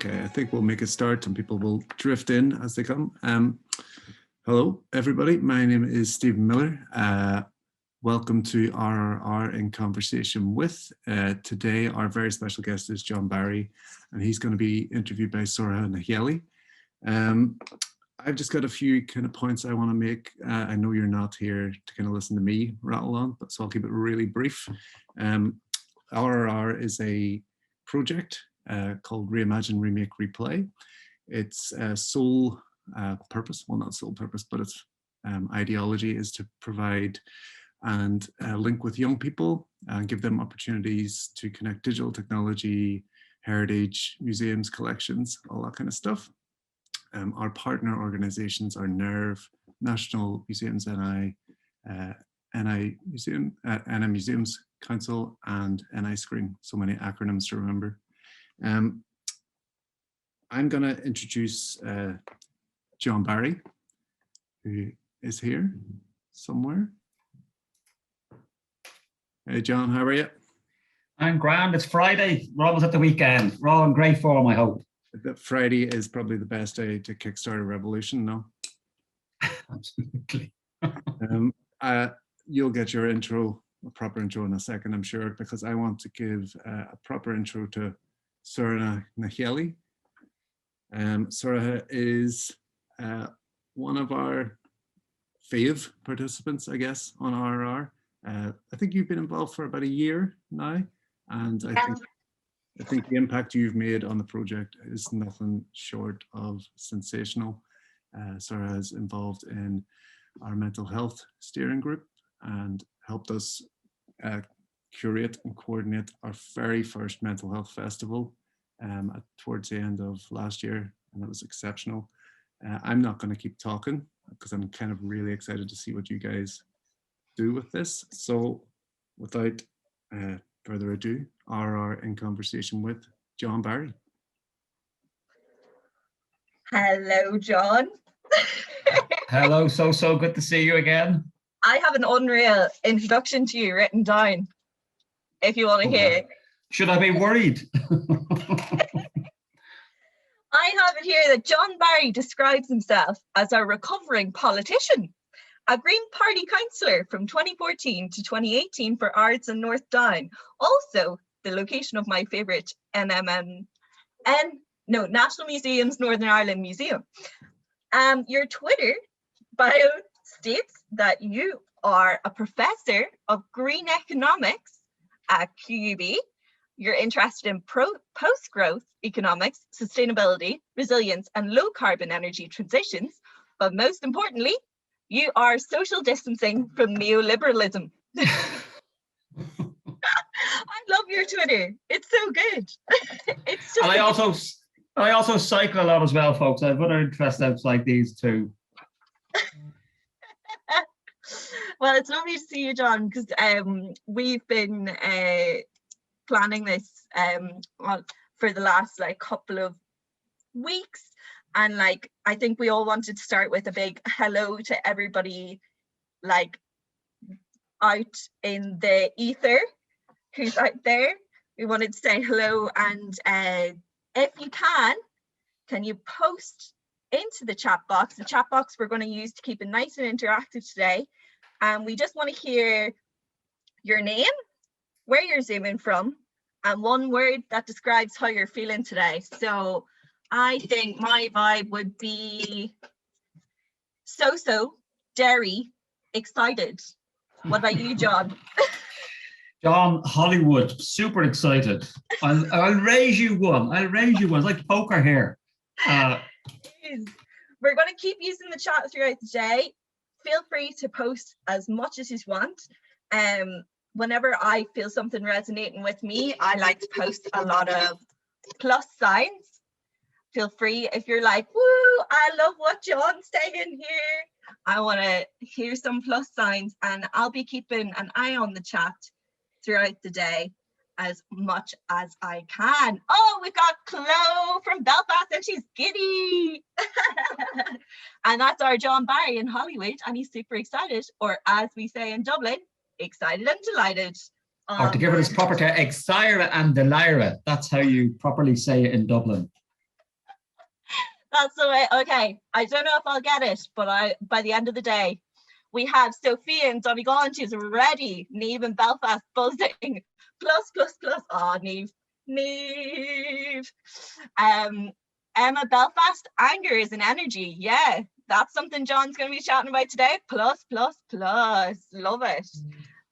Okay, I think we'll make a start and people will drift in as they come. Hello, everybody. My name is Stephen Miller. Welcome to RRR in Conversation With. Today, our very special guest is John Barry, and he's going to be interviewed by Sorcha Ní Cheallaigh. I've just got a few kind of points I want to make. I know you're not here to kind of listen to me rattle on, but so I'll keep it really brief. RRR is a project called Reimagine, Remake Reply. Its sole purpose, well, not sole purpose, but its ideology is to provide and link with young people and give them opportunities to connect digital technology, heritage, museums, collections, all that kind of stuff. Our partner organizations are NERV, National Museums NI, NI Museums Council, and NI Screen. So many acronyms to remember. I'm going to introduce John Barry, who is here somewhere. Hey John, how are you? I'm grand. It's Friday. We're almost at the weekend. We're all in great form, I hope. Friday is probably the best day to kickstart a revolution, no? Absolutely. You'll get your intro, a proper intro in a second, I'm sure, because I want to give a proper intro to Sorcha Ní Cheallaigh. Sorcha is one of our fave participants, I guess, on RRR. I think you've been involved for about a year now, and I think the impact you've made on the project is nothing short of sensational. Sorcha is involved in our mental health steering group and helped us curate and coordinate our very first mental health festival towards the end of last year, and it was exceptional. I'm not going to keep talking because I'm kind of really excited to see what you guys do with this. So without further ado, RR in Conversation with John Barry. Hello, John. Hello, so good to see you again. I have an unreal introduction to you written down, if you want to hear. Should I be worried? I have it here that John Barry describes himself as a recovering politician, a Green Party councillor from 2014 to 2018 for Ards and North Down. Also, the location of my favourite National Museums Northern Ireland Museum. Your Twitter bio states that you are a professor of green economics at QUB. You're interested in post-growth economics, sustainability, resilience, and low-carbon energy transitions. But most importantly, you are social distancing from neoliberalism. I love your Twitter. It's so good. It's just. And I also cycle a lot as well, folks. I have other interests outside these too. Well, it's lovely to see you, John, because we've been planning this for the last couple of weeks, and I think we all wanted to start with a big hello to everybody out in the ether who's out there. We wanted to say hello, and if you can you post into the chat box we're going to use to keep it nice and interactive today, and we just want to hear your name, where you're zooming from, and one word that describes how you're feeling today. So I think my vibe would be so dairy, excited. What about you, John? John, Hollywood, super excited. I'll raise you one. It's like poker here. We're going to keep using the chat throughout the day. Feel free to post as much as you want. Whenever I feel something resonating with me, I like to post a lot of plus signs. Feel free if you're like, woo, I love what John's saying here. I want to hear some plus signs, and I'll be keeping an eye on the chat throughout the day as much as I can. Oh, we've got Chloe from Belfast, and she's giddy. And that's our John Barry in Hollywood, and he's super excited, or as we say in Dublin, excited and delighted. Or to give it its proper term, excited and delighted. That's how you properly say it in Dublin. That's the way. Okay, I don't know if I'll get it, but by the end of the day, we have Sophia and Donegal. She's ready. Niamh and Belfast buzzing. Plus. Oh, Niamh. Emma, Belfast, anger is an energy. Yeah, that's something John's going to be chatting about today. Plus. Love it.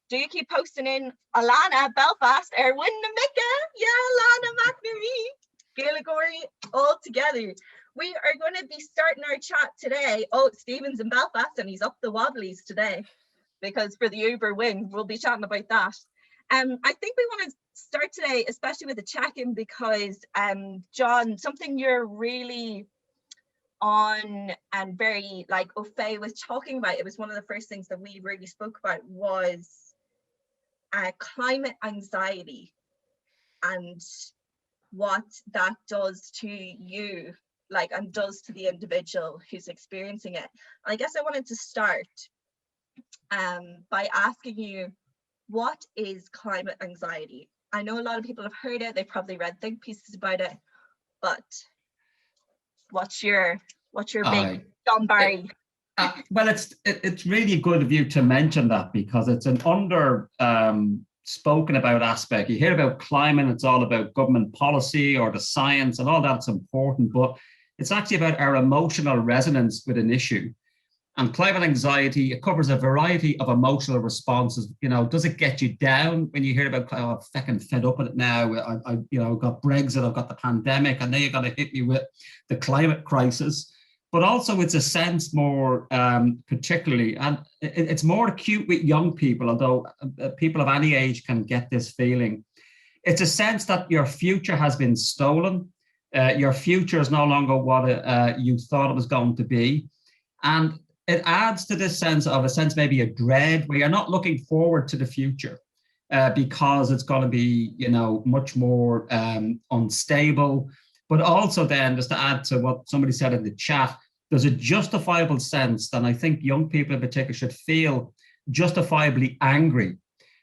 Do you keep posting in Alana, Belfast, Erwin, Namika? Yeah, Alana, McNamee, Gilligori, all together. We are going to be starting our chat today. Oh, Stephen's in Belfast and he's up the wobblies today because for the Uber win, we'll be chatting about that. I think we want to start today, especially with a check-in, because John, something you're really on and very like au fait was talking about, it was one of the first things that we really spoke about was climate anxiety and what that does to you, like, and does to the individual who's experiencing it. I guess I wanted to start by asking you, what is climate anxiety? I know a lot of people have heard it, they've probably read think pieces about it, but what's your big John Barry? Well, it's really good of you to mention that, because it's an under spoken about aspect. You hear about climate, it's all about government policy or the science, and all that's important, but it's actually about our emotional resonance with an issue. And climate anxiety, it covers a variety of emotional responses. You know, does it get you down when you hear about, oh, I'm fucking fed up with it now. I I've got Brexit, I've got the pandemic, and then you're going to hit me with the climate crisis. But also it's a sense more particularly, and it's more acute with young people, although people of any age can get this feeling. It's a sense that your future has been stolen. Your future is no longer what you thought it was going to be. And it adds to this sense of maybe a dread, where you're not looking forward to the future because it's going to be, you know, much more unstable. But also then, just to add to what somebody said in the chat, there's a justifiable sense that I think young people in particular should feel justifiably angry,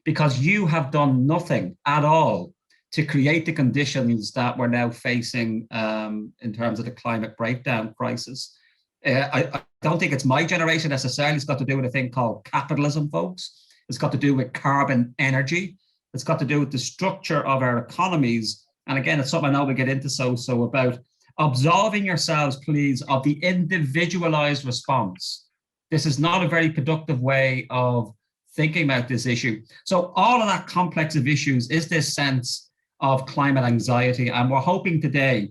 because you have done nothing at all to create the conditions that we're now facing in terms of the climate breakdown crisis. I don't think it's my generation necessarily. It's got to do with a thing called capitalism, folks. It's got to do with carbon energy. It's got to do with the structure of our economies. And again, it's something I know we get into so about absolving yourselves, please, of the individualized response. This is not a very productive way of thinking about this issue. So all of that complex of issues is this sense of climate anxiety. And we're hoping today,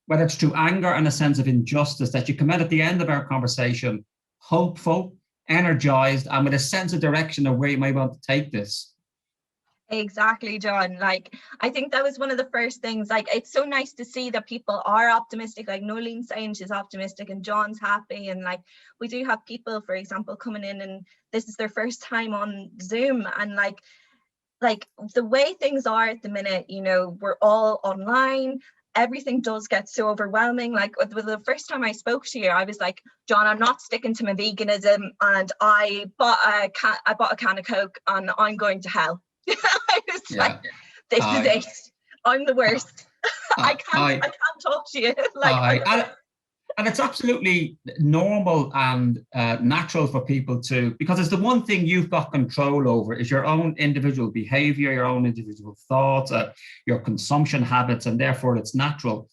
whether it's through anger and a sense of injustice, that you come out at the end of our conversation hopeful, energized, and with a sense of direction of where you might want to take this. Exactly, John. Like, I think that was one of the first things. Like, it's so nice to see that people are optimistic. Like Nolene's saying she's optimistic and John's happy. And like, we do have people, for example, coming in and this is their first time on Zoom. And like the way things are at the minute, you know, we're all online. Everything does get so overwhelming. Like the first time I spoke to you, I was like, John, I'm not sticking to my veganism, and I bought a can of Coke and I'm going to hell. I was like, this is it. I'm the worst. I can't talk to you. And it's absolutely normal and natural for people to, because it's the one thing you've got control over is your own individual behavior, your own individual thoughts, your consumption habits, and therefore it's natural.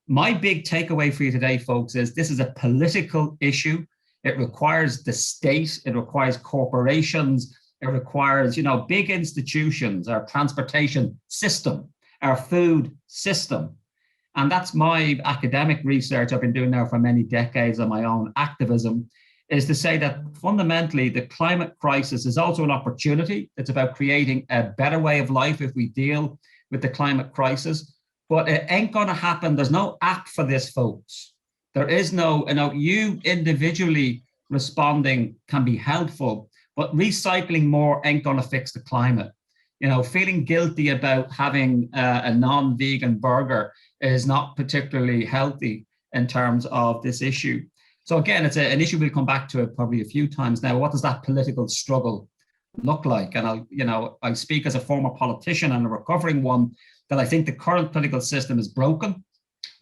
My big takeaway for you today, folks, is this is a political issue. It requires the state, it requires corporations, it requires, you know, big institutions, our transportation system, our food system. And that's my academic research I've been doing now for many decades on my own activism, is to say that fundamentally the climate crisis is also an opportunity. It's about creating a better way of life if we deal with the climate crisis. But it ain't going to happen. There's no app for this, folks. There is no, you know, you individually responding can be helpful, but recycling more ain't going to fix the climate. You know, feeling guilty about having a non-vegan burger is not particularly healthy in terms of this issue. So again, it's an issue we'll come back to it probably a few times now. What does that political struggle look like? And I speak as a former politician and a recovering one, that I think the current political system is broken.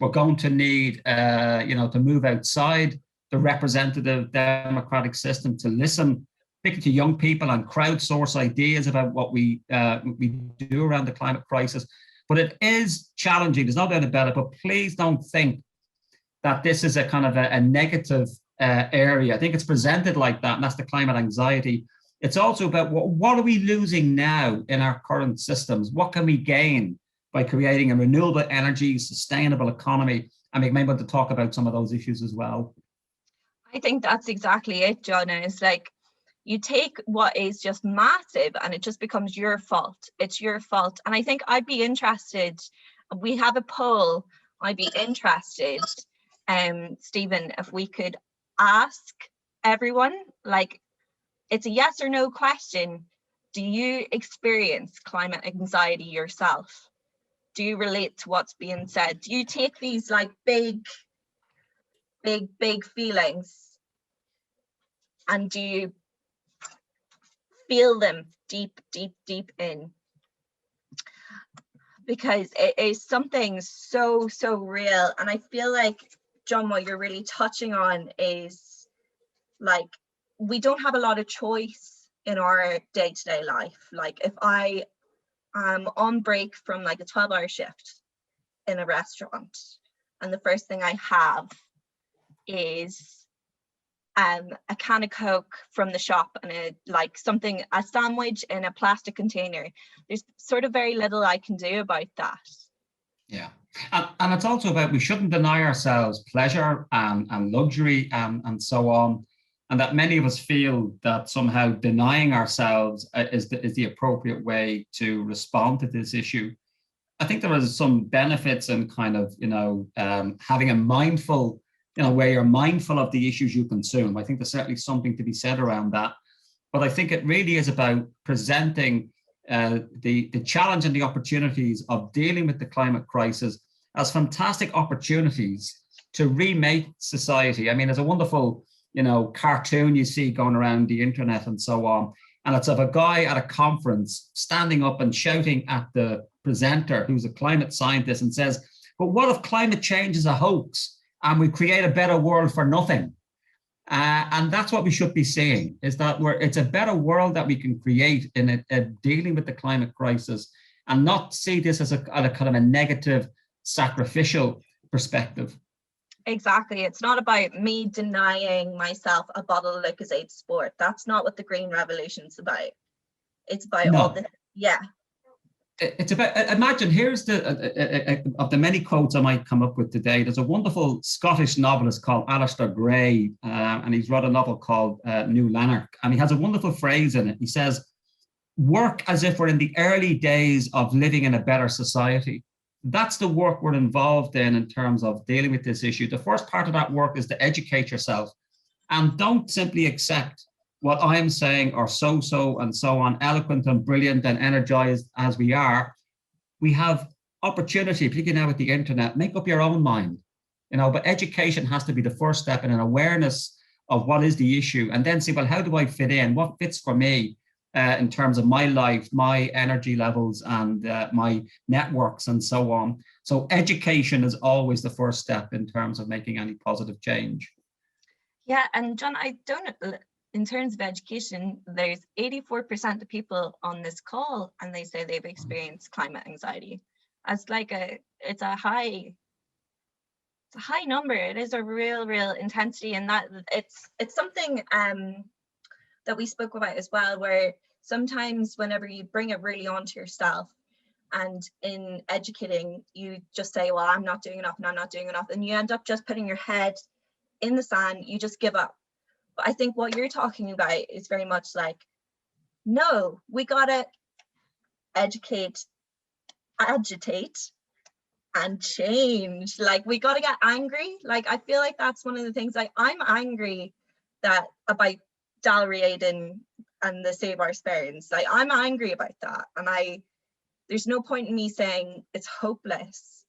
We're going to need, to move outside the representative democratic system, to listen, particularly to young people, and crowdsource ideas about what we do around the climate crisis. But it is challenging, there's no doubt about it, but please don't think that this is a kind of a negative area. I think it's presented like that, and that's the climate anxiety. It's also about what are we losing now in our current systems? What can we gain by creating a renewable energy, sustainable economy? And we may want to talk about some of those issues as well. I think that's exactly it, John. And it's like, you take what is just massive and it just becomes your fault. It's your fault. And I think I'd be interested, we have a poll, I'd be interested, Stephen, if we could ask everyone, like, it's a yes or no question. Do you experience climate anxiety yourself? Do you relate to what's being said? Do you take these like big feelings and do you feel them deep in? Because it is something so real. And I feel like, John, what you're really touching on is like, we don't have a lot of choice in our day-to-day life. Like if I am on break from like a 12-hour shift in a restaurant, and the first thing I have is a can of Coke from the shop and a sandwich in a plastic container, there's sort of very little I can do about that. Yeah, and it's also about, we shouldn't deny ourselves pleasure and luxury and so on, and that many of us feel that somehow denying ourselves is the appropriate way to respond to this issue. I think there are some benefits in kind of, having a mindful, where you're mindful of the issues you consume. I think there's certainly something to be said around that. But I think it really is about presenting the challenge and the opportunities of dealing with the climate crisis as fantastic opportunities to remake society. I mean, there's a wonderful, cartoon you see going around the internet and so on. And it's of a guy at a conference standing up and shouting at the presenter, who's a climate scientist, and says, but what if climate change is a hoax and we create a better world for nothing? And that's what we should be seeing, is that it's a better world that we can create in dealing with the climate crisis, and not see this as a kind of a negative, sacrificial perspective. Exactly. It's not about me denying myself a bottle of Lucozade Sport. That's not what the Green Revolution's about. It's about all the, yeah. It's about, imagine, here's of the many quotes I might come up with today, there's a wonderful Scottish novelist called Alistair Gray, and he's wrote a novel called New Lanark, and he has a wonderful phrase in it. He says, work as if we're in the early days of living in a better society. That's the work we're involved in terms of dealing with this issue. The first part of that work is to educate yourself, and don't simply accept what I'm saying, or so and so on, eloquent and brilliant and energized as we are. We have opportunity, particularly now with the internet, make up your own mind, but education has to be the first step in an awareness of what is the issue, and then see, well, how do I fit in? What fits for me in terms of my life, my energy levels, and my networks and so on. So education is always the first step in terms of making any positive change. Yeah, and John, in terms of education, there's 84% of people on this call, and they say they've experienced climate anxiety. It's a high number. It is a real intensity, and that it's something that we spoke about as well, where sometimes whenever you bring it really onto yourself, and in educating, you just say, well, I'm not doing enough, and I'm not doing enough, and you end up just putting your head in the sand. You just give up. But I think what you're talking about is very much like, no, we gotta educate, agitate, and change. Like, we gotta get angry. Like, I feel like that's one of the things, like, I'm angry about Dalriaden and the Save Our Sperrins. Like, I'm angry about that, and there's no point in me saying it's hopeless.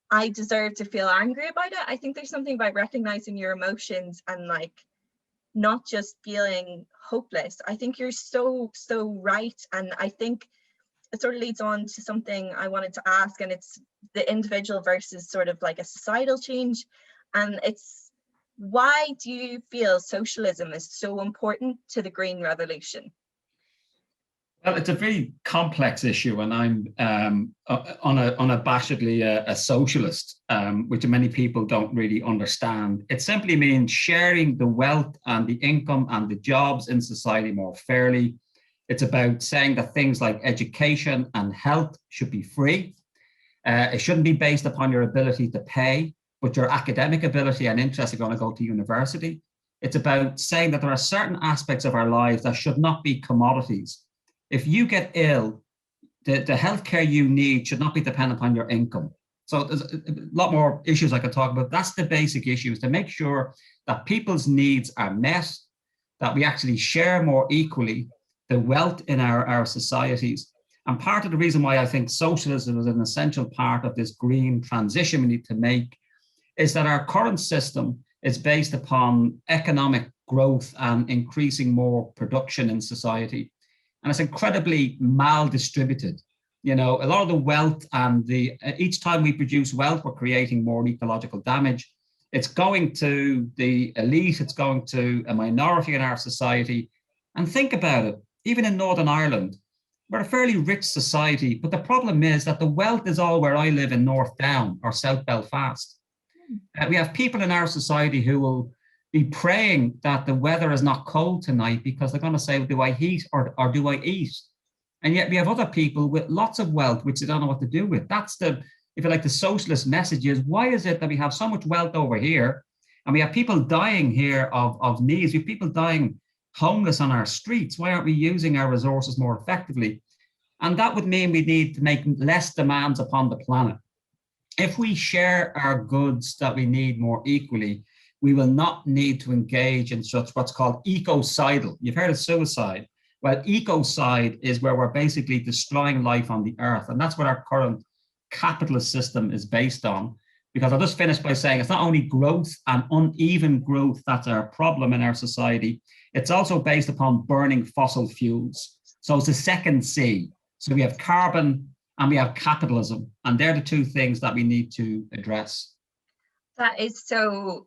I deserve to feel angry about it. I think there's something about recognizing your emotions and like not just feeling hopeless. I think you're so right, and I think it sort of leads on to something I wanted to ask, and it's the individual versus sort of like a societal change. And it's, why do you feel socialism is so important to the Green Revolution? Well, it's a very complex issue, and I'm unabashedly a socialist, which many people don't really understand. It simply means sharing the wealth and the income and the jobs in society more fairly. It's about saying that things like education and health should be free. It shouldn't be based upon your ability to pay, but your academic ability and interest are going to go to university. It's about saying that there are certain aspects of our lives that should not be commodities. If you get ill, the healthcare you need should not be dependent upon your income. So there's a lot more issues I could talk about. That's the basic issue, is to make sure that people's needs are met, that we actually share more equally the wealth in our societies. And part of the reason why I think socialism is an essential part of this green transition we need to make is that our current system is based upon economic growth and increasing more production in society. And it's incredibly mal-distributed. You know, a lot of the wealth and each time we produce wealth, we're creating more ecological damage. It's going to the elite, it's going to a minority in our society. And think about it, even in Northern Ireland, we're a fairly rich society, but the problem is that the wealth is all where I live in North Down or South Belfast. We have people in our society who will be praying that the weather is not cold tonight because they're going to say, do I heat or do I eat? And yet we have other people with lots of wealth, which they don't know what to do with. That's the, if you like, the socialist message is, why is it that we have so much wealth over here and we have people dying here of needs? We have people dying homeless on our streets. Why aren't we using our resources more effectively? And that would mean we need to make less demands upon the planet. If we share our goods that we need more equally, we will not need to engage in such what's called ecocidal. You've heard of suicide. Well, ecocide is where we're basically destroying life on the earth. And that's what our current capitalist system is based on. Because I'll just finish by saying it's not only growth and uneven growth that's our problem in our society, it's also based upon burning fossil fuels. So it's the second C. So we have carbon and we have capitalism, and they're the two things that we need to address. That is so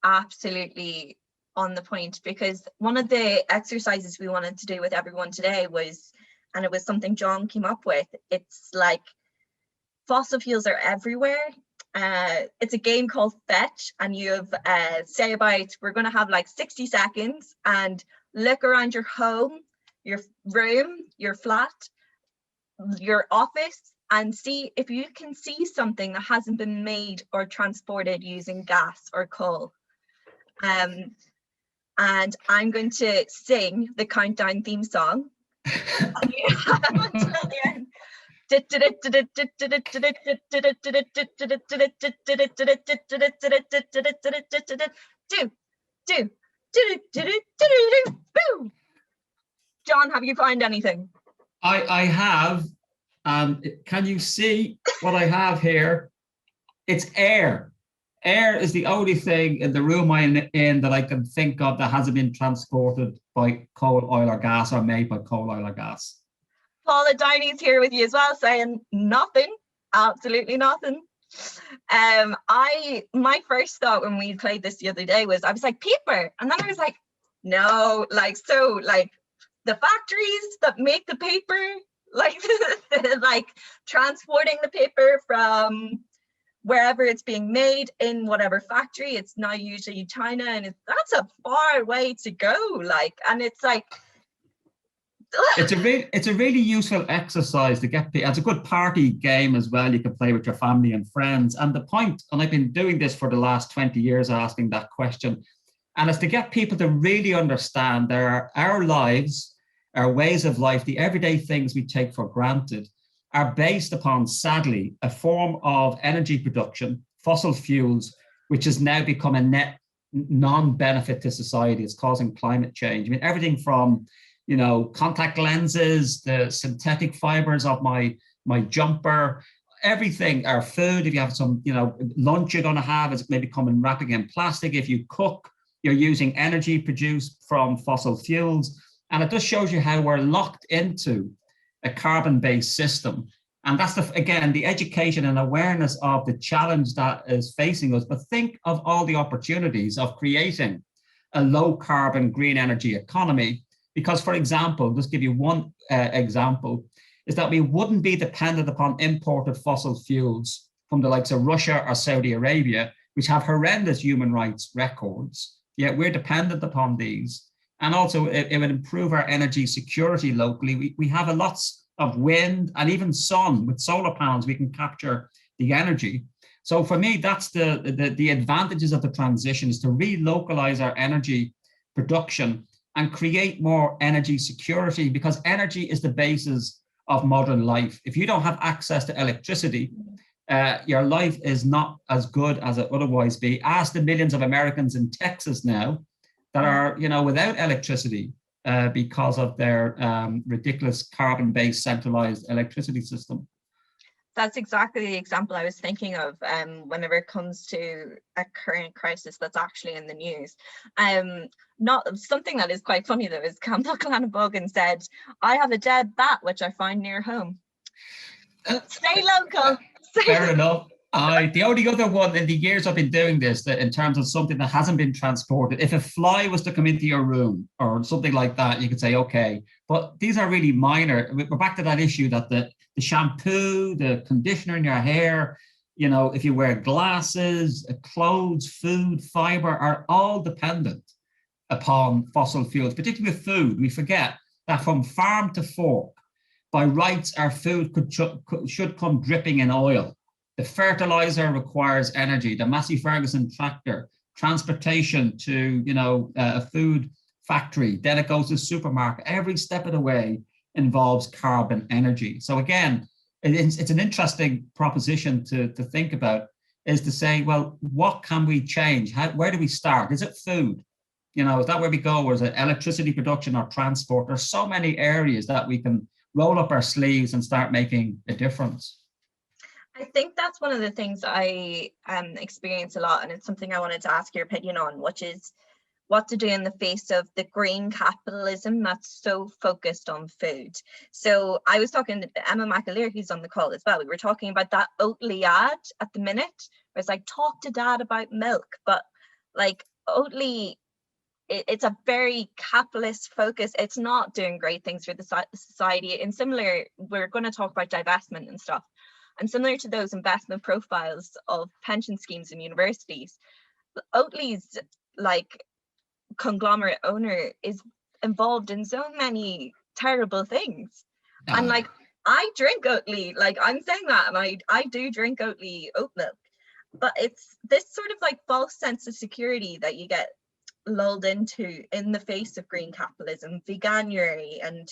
absolutely on the point, because one of the exercises we wanted to do with everyone today was, and it was something John came up with, it's like fossil fuels are everywhere. It's a game called Fetch, and you have say about, we're going to have like 60 seconds and look around your home, your room, your flat, your office, and see if you can see something that hasn't been made or transported using gas or coal. And I'm going to sing the countdown theme song. And you have until the end. John, have you found anything? I have, can you see what I have here? It's air. Air is the only thing in the room I'm in that I can think of that hasn't been transported by coal, oil, or gas, or made by coal, oil, or gas. Paula Downey's here with you as well, saying nothing, absolutely nothing. My first thought when we played this the other day was, I was like, paper, and then I was like, no, like, so like the factories that make the paper, like like transporting the paper from wherever it's being made in whatever factory, it's now usually China, and that's a far way to go, like, and it's like it's a really useful exercise to get. It's a good party game as well. You can play with your family and friends. And the point, and I've been doing this for the last 20 years, asking that question, and it's to get people to really understand our lives, our ways of life, the everyday things we take for granted, are based upon, sadly, a form of energy production, fossil fuels, which has now become a net non-benefit to society. It's causing climate change. I mean, everything from, you know, contact lenses, the synthetic fibers of my jumper, everything, our food, if you have some, you know, lunch you're going to have, it's maybe coming wrapping in plastic. If you cook, you're using energy produced from fossil fuels. And it just shows you how we're locked into a carbon-based system. And that's, again, the education and awareness of the challenge that is facing us. But think of all the opportunities of creating a low-carbon green energy economy. Because, for example, just give you one example, is that we wouldn't be dependent upon imported fossil fuels from the likes of Russia or Saudi Arabia, which have horrendous human rights records, yet we're dependent upon these. And also it would improve our energy security locally. We have a lots of wind and even sun. With solar panels, we can capture the energy. So for me, that's the advantages of the transition, is to relocalize our energy production and create more energy security, because energy is the basis of modern life. If you don't have access to electricity, your life is not as good as it otherwise be. Ask the millions of Americans in Texas now that are, without electricity because of their ridiculous carbon-based centralized electricity system. That's exactly the example I was thinking of whenever it comes to a current crisis that's actually in the news. Not something that is quite funny though is Campbell Clannabogan said, "I have a dead bat which I find near home." Stay local. Fair enough. The only other one in the years I've been doing this, that in terms of something that hasn't been transported, if a fly was to come into your room or something like that, you could say, okay, but these are really minor. We're back to that issue that the shampoo, the conditioner in your hair, if you wear glasses, clothes, food, fiber are all dependent upon fossil fuels, particularly with food. We forget that from farm to fork, by rights, our food should come dripping in oil. The fertilizer requires energy. The Massey Ferguson tractor, transportation to a food factory, then it goes to the supermarket. Every step of the way involves carbon energy. So again, it's an interesting proposition to think about, is to say, well, what can we change? Where do we start? Is it food? Is that where we go? Or is it electricity production or transport? There's so many areas that we can roll up our sleeves and start making a difference. I think that's one of the things I experience a lot, and it's something I wanted to ask your opinion on, which is what to do in the face of the green capitalism that's so focused on food. So I was talking to Emma McAleer, who's on the call as well. We were talking about that Oatly ad at the minute, where it's like, talk to dad about milk, but like Oatly, it's a very capitalist focus. It's not doing great things for the society. And similar, we're going to talk about divestment and stuff. And similar to those investment profiles of pension schemes and universities, Oatly's like conglomerate owner is involved in so many terrible things. And like, I drink Oatly, like I'm saying that, and I do drink Oatly oat milk, but it's this sort of like false sense of security that you get lulled into in the face of green capitalism, veganuary, and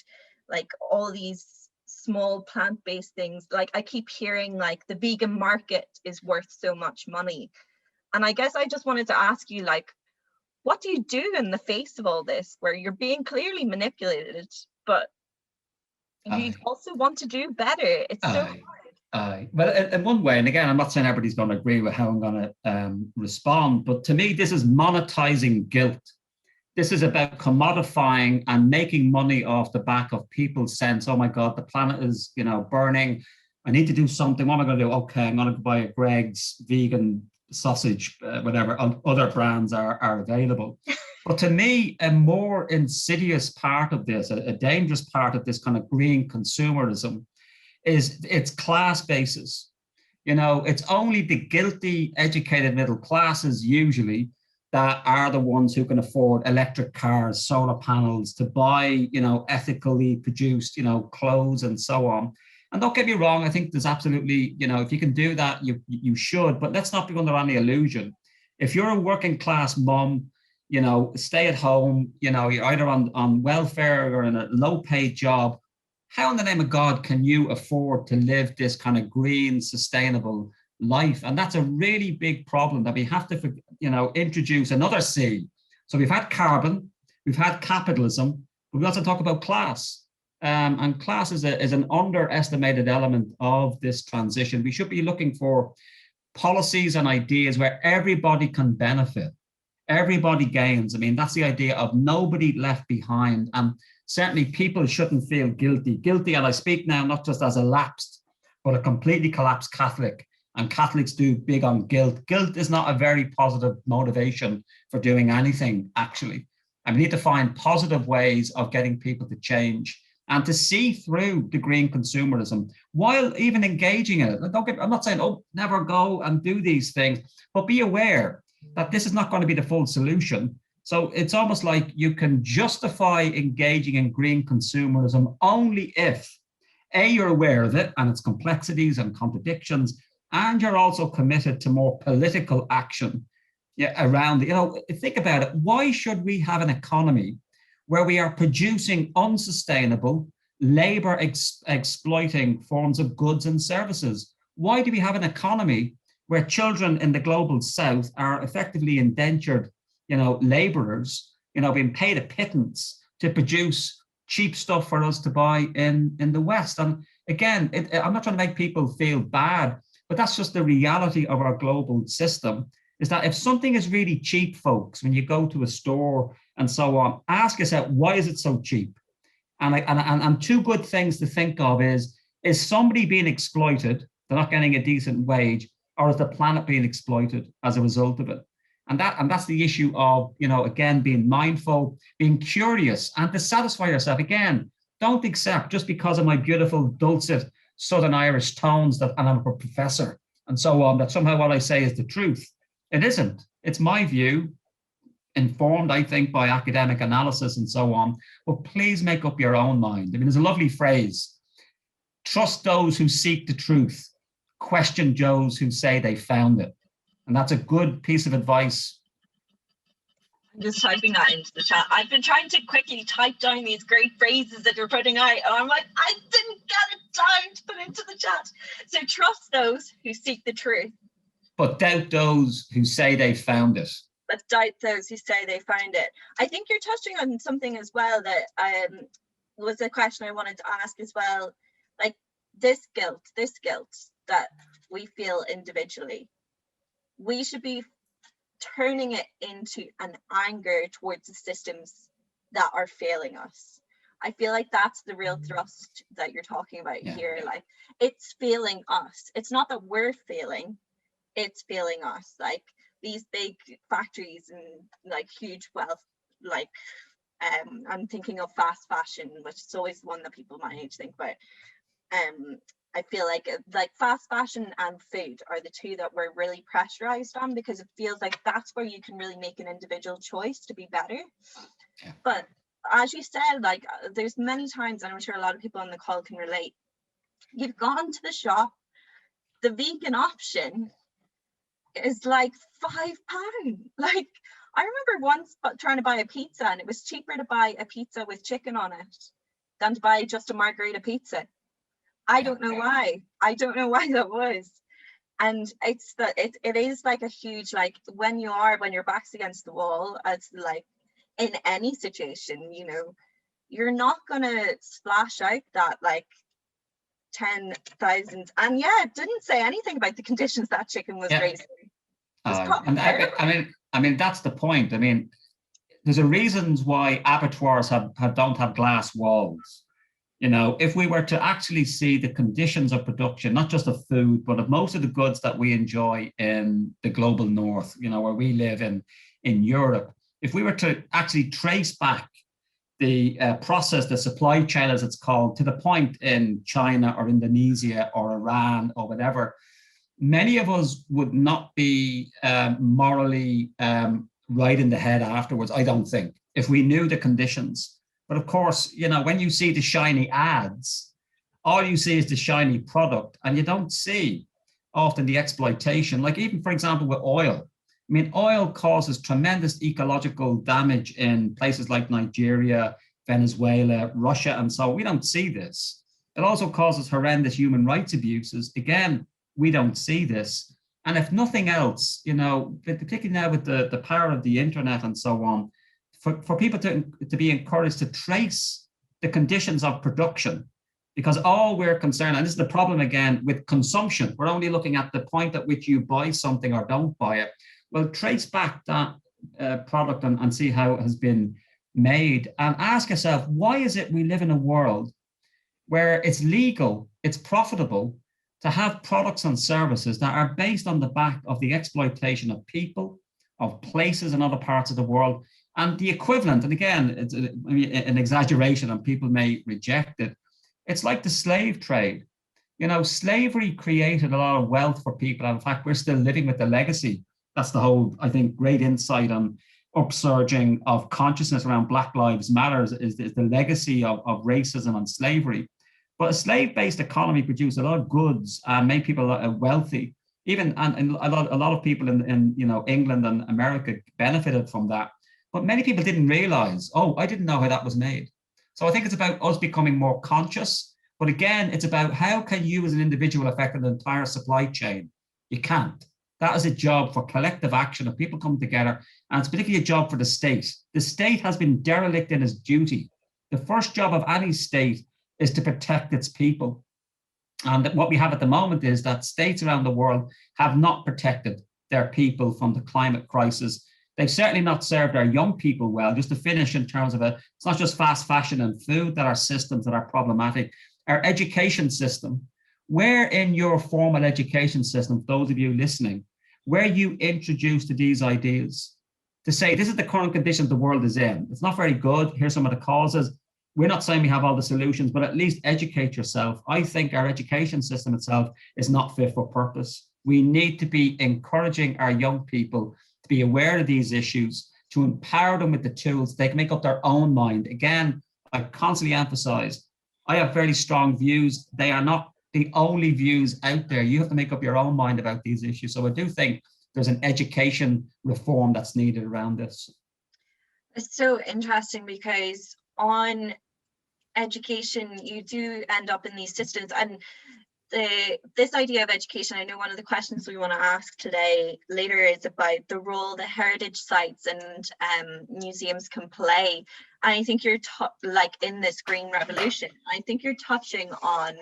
like all these small plant-based things. Like I keep hearing like the vegan market is worth so much money, and I guess I just wanted to ask you, like, what do you do in the face of all this, where you're being clearly manipulated, but you also want to do better? It's so hard. Well, in one way, and again, I'm not saying everybody's going to agree with how I'm going to respond, but to me, this is monetizing guilt. This is about commodifying and making money off the back of people's sense, oh my God, the planet is, burning. I need to do something. What am I going to do? Okay, I'm going to go buy a Greg's vegan sausage, whatever other brands are available. But to me, a more insidious part of this, a dangerous part of this kind of green consumerism, is its class basis. It's only the guilty, educated middle classes usually that are the ones who can afford electric cars, solar panels, to buy, ethically produced, clothes and so on. And don't get me wrong, I think there's absolutely, if you can do that, you should, but let's not be under any illusion. If you're a working class mom, stay at home, you're either on welfare or in a low paid job, how in the name of God can you afford to live this kind of green, sustainable life? And that's a really big problem that we have to, introduce another C. So we've had carbon, we've had capitalism, but we also talk about class. And class is an underestimated element of this transition. We should be looking for policies and ideas where everybody can benefit, everybody gains. I mean, that's the idea of nobody left behind. And certainly people shouldn't feel guilty. Guilty, and I speak now not just as a lapsed, but a completely collapsed Catholic. And Catholics do big on guilt. Guilt is not a very positive motivation for doing anything, actually. And we need to find positive ways of getting people to change and to see through the green consumerism while even engaging in it. I'm not saying, oh, never go and do these things, but be aware that this is not going to be the full solution. So it's almost like you can justify engaging in green consumerism only if, A, you're aware of it and its complexities and contradictions, and you're also committed to more political action around it. Think about it. Why should we have an economy where we are producing unsustainable, labor exploiting forms of goods and services? Why do we have an economy where children in the global south are effectively indentured, laborers, being paid a pittance to produce cheap stuff for us to buy in the West? And again, I'm not trying to make people feel bad, but that's just the reality of our global system, is that if something is really cheap, folks, when you go to a store and so on, ask yourself, why is it so cheap? And two good things to think of is somebody being exploited, they're not getting a decent wage, or is the planet being exploited as a result of it? And that's the issue of, again, being mindful, being curious, and to satisfy yourself. Again, don't accept just because of my beautiful, dulcet Southern Irish tones and I'm a professor and so on, that somehow what I say is the truth. It isn't. It's my view, informed, I think, by academic analysis and so on. But please make up your own mind. I mean, there's a lovely phrase: trust those who seek the truth, question those who say they found it. And that's a good piece of advice. I'm just typing that into the chat. I've been trying to quickly type down these great phrases that you're putting out, and I'm like, I didn't get it down to put into the chat. So trust those who seek the truth, but doubt those who say they found it. But doubt those who say they found it. I think you're touching on something as well that was a question I wanted to ask as well. Like this guilt that we feel individually, we should be turning it into an anger towards the systems that are failing us. I feel like that's the real thrust that you're talking about here. Like, it's failing us. It's not that we're failing, it's failing us. Like these big factories and like huge wealth, like I'm thinking of fast fashion, which is always one that people might need to think about. I feel like fast fashion and food are the two that we're really pressurized on, because it feels like that's where you can really make an individual choice to be better. Yeah. But as you said, like there's many times, and I'm sure a lot of people on the call can relate, you've gone to the shop, the vegan option is like £5. Like I remember once trying to buy a pizza, and it was cheaper to buy a pizza with chicken on it than to buy just a margherita pizza. I don't know why. I don't know why that was. And it's that it is like a huge, like when your back's against the wall, it's like in any situation, you're not gonna splash out that like 10,000. And it didn't say anything about the conditions that chicken was raised in. I mean, that's the point. I mean, there's a reasons why abattoirs don't have glass walls. If we were to actually see the conditions of production, not just of food, but of most of the goods that we enjoy in the global north, where we live in Europe, if we were to actually trace back the process, the supply chain, as it's called, to the point in China or Indonesia or Iran or whatever, many of us would not be morally right in the head afterwards, I don't think, if we knew the conditions. But of course, when you see the shiny ads, all you see is the shiny product, and you don't see often the exploitation. Like even, for example, with oil. I mean, oil causes tremendous ecological damage in places like Nigeria, Venezuela, Russia, and so on. We don't see this. It also causes horrendous human rights abuses. Again, we don't see this. And if nothing else, particularly now with the power of the internet and so on, for people to be encouraged to trace the conditions of production, because all we're concerned, and this is the problem again with consumption, we're only looking at the point at which you buy something or don't buy it. Well, trace back that product and see how it has been made, and ask yourself, why is it we live in a world where it's legal, it's profitable to have products and services that are based on the back of the exploitation of people, of places in other parts of the world, and the equivalent, and again, it's an exaggeration and people may reject it, it's like the slave trade. You know, slavery created a lot of wealth for people. And in fact, we're still living with the legacy. That's the whole, I think, great insight on upsurging of consciousness around Black Lives Matter is the legacy of racism and slavery. But a slave-based economy produced a lot of goods and made people wealthy. Even and a lot of people in you know, England and America benefited from that. But many people didn't realize, oh, I didn't know how that was made. So I think it's about us becoming more conscious. But again, it's about how can you as an individual affect the entire supply chain? You can't. That is a job for collective action of people coming together. And it's particularly a job for the state. The state has been derelict in its duty. The first job of any state is to protect its people. And what we have at the moment is that states around the world have not protected their people from the climate crisis. They've certainly not served our young people well. Just to finish in terms of it's not just fast fashion and food that are systems that are problematic. Our education system, where in your formal education system, those of you listening, where you introduce to these ideas to say, this is the current condition the world is in. It's not very good. Here's some of the causes. We're not saying we have all the solutions, but at least educate yourself. I think our education system itself is not fit for purpose. We need to be encouraging our young people to be aware of these issues, to empower them with the tools. They can make up their own mind. Again, I constantly emphasize, I have very strong views. They are not the only views out there. You have to make up your own mind about these issues. So I do think there's an education reform that's needed around this. It's so interesting because on education, you do end up in these systems, and this idea of education, I know one of the questions we want to ask today later is about the role the heritage sites and museums can play. And I think you're like in this green revolution, I think you're touching on,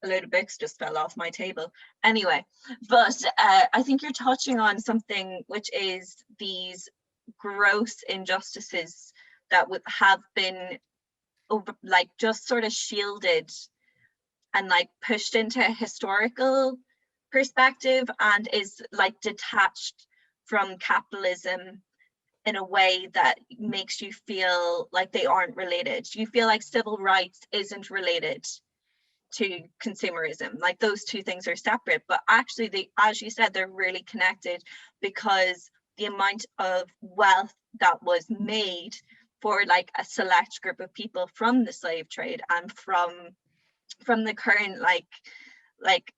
a load of books just fell off my table anyway, but I think you're touching on something which is these gross injustices that would have been like just sort of shielded and like pushed into a historical perspective and is like detached from capitalism in a way that makes you feel like they aren't related. You feel like civil rights isn't related to consumerism. Like those two things are separate, but actually they, as you said, they're really connected, because the amount of wealth that was made for like a select group of people from the slave trade and from the current like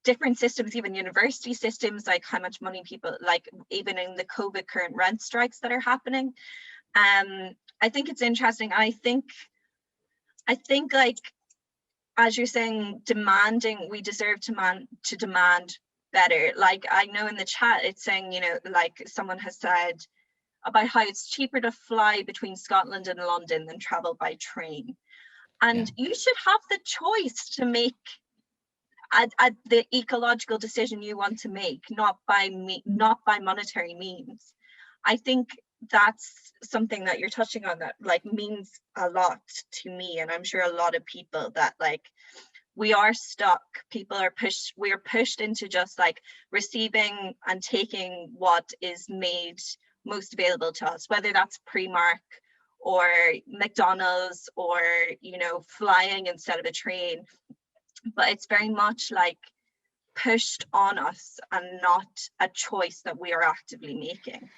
different systems, even university systems, like how much money people, like even in the COVID current rent strikes that are happening. I think it's interesting. I think like, as you're saying, demanding, we deserve to demand better. Like I know in the chat it's saying, you know, like someone has said about how it's cheaper to fly between Scotland and London than travel by train. And you should have the choice to make the ecological decision you want to make, not by monetary means. I think that's something that you're touching on that like means a lot to me, and I'm sure a lot of people, that like we are stuck. We are pushed into just like receiving and taking what is made most available to us, whether that's Primark or McDonald's or, you know, flying instead of a train. But it's very much like pushed on us and not a choice that we are actively making.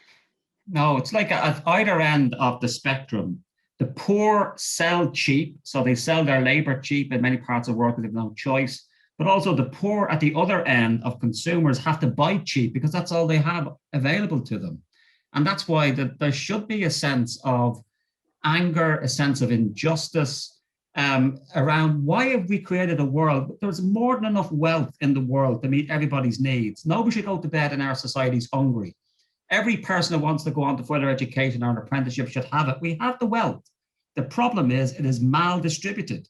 No, it's like at either end of the spectrum. The poor sell cheap, so they sell their labor cheap in many parts of the world because they have no choice. But also the poor at the other end of consumers have to buy cheap because that's all they have available to them. And that's why there should be a sense of anger, a sense of injustice around why have we created a world? There's more than enough wealth in the world to meet everybody's needs. Nobody should go to bed in our societies hungry. Every person who wants to go on to further education or an apprenticeship should have it. We have the wealth. The problem is it is mal-distributed.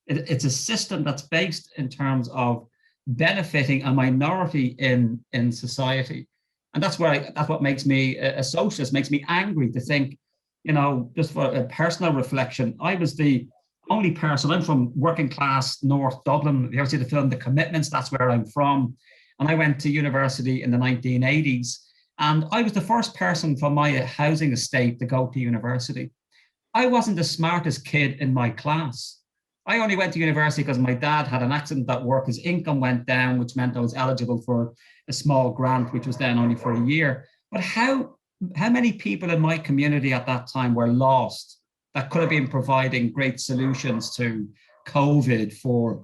It's a system that's based in terms of benefiting a minority in society. And that's what makes me a socialist, makes me angry to think just for a personal reflection, I was the only person. I'm from working class North Dublin. You ever see the film The Commitments? That's where I'm from. And I went to university in the 1980s. And I was the first person from my housing estate to go to university. I wasn't the smartest kid in my class. I only went to university because my dad had an accident at work. His income went down, which meant I was eligible for a small grant, which was then only for a year. But how many people in my community at that time were lost that could have been providing great solutions to COVID for,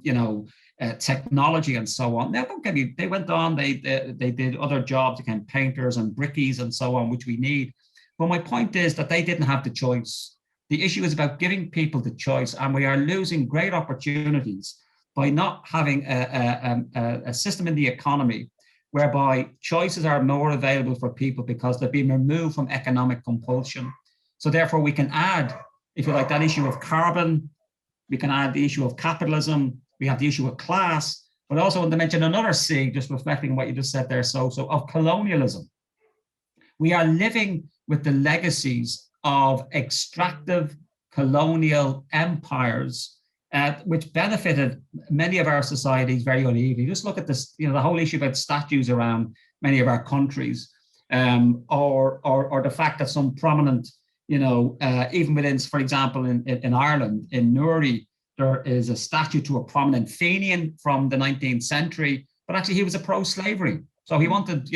technology and so on? Now, don't get me, they went on, they did other jobs, again, painters and brickies and so on, which we need. But my point is that they didn't have the choice. The issue is about giving people the choice, and we are losing great opportunities by not having a system in the economy whereby choices are more available for people because they're being removed from economic compulsion. So therefore we can add, if you like, that issue of carbon, we can add the issue of capitalism, we have the issue of class, but also I want to mention another C, just reflecting on what you just said there, so of colonialism. We are living with the legacies of extractive colonial empires which benefited many of our societies very unevenly. Just look at this, the whole issue about statues around many of our countries, or the fact that some prominent, even within, for example, in Ireland, in Newry, there is a statue to a prominent Fenian from the 19th century, but actually he was a pro-slavery. So he wanted,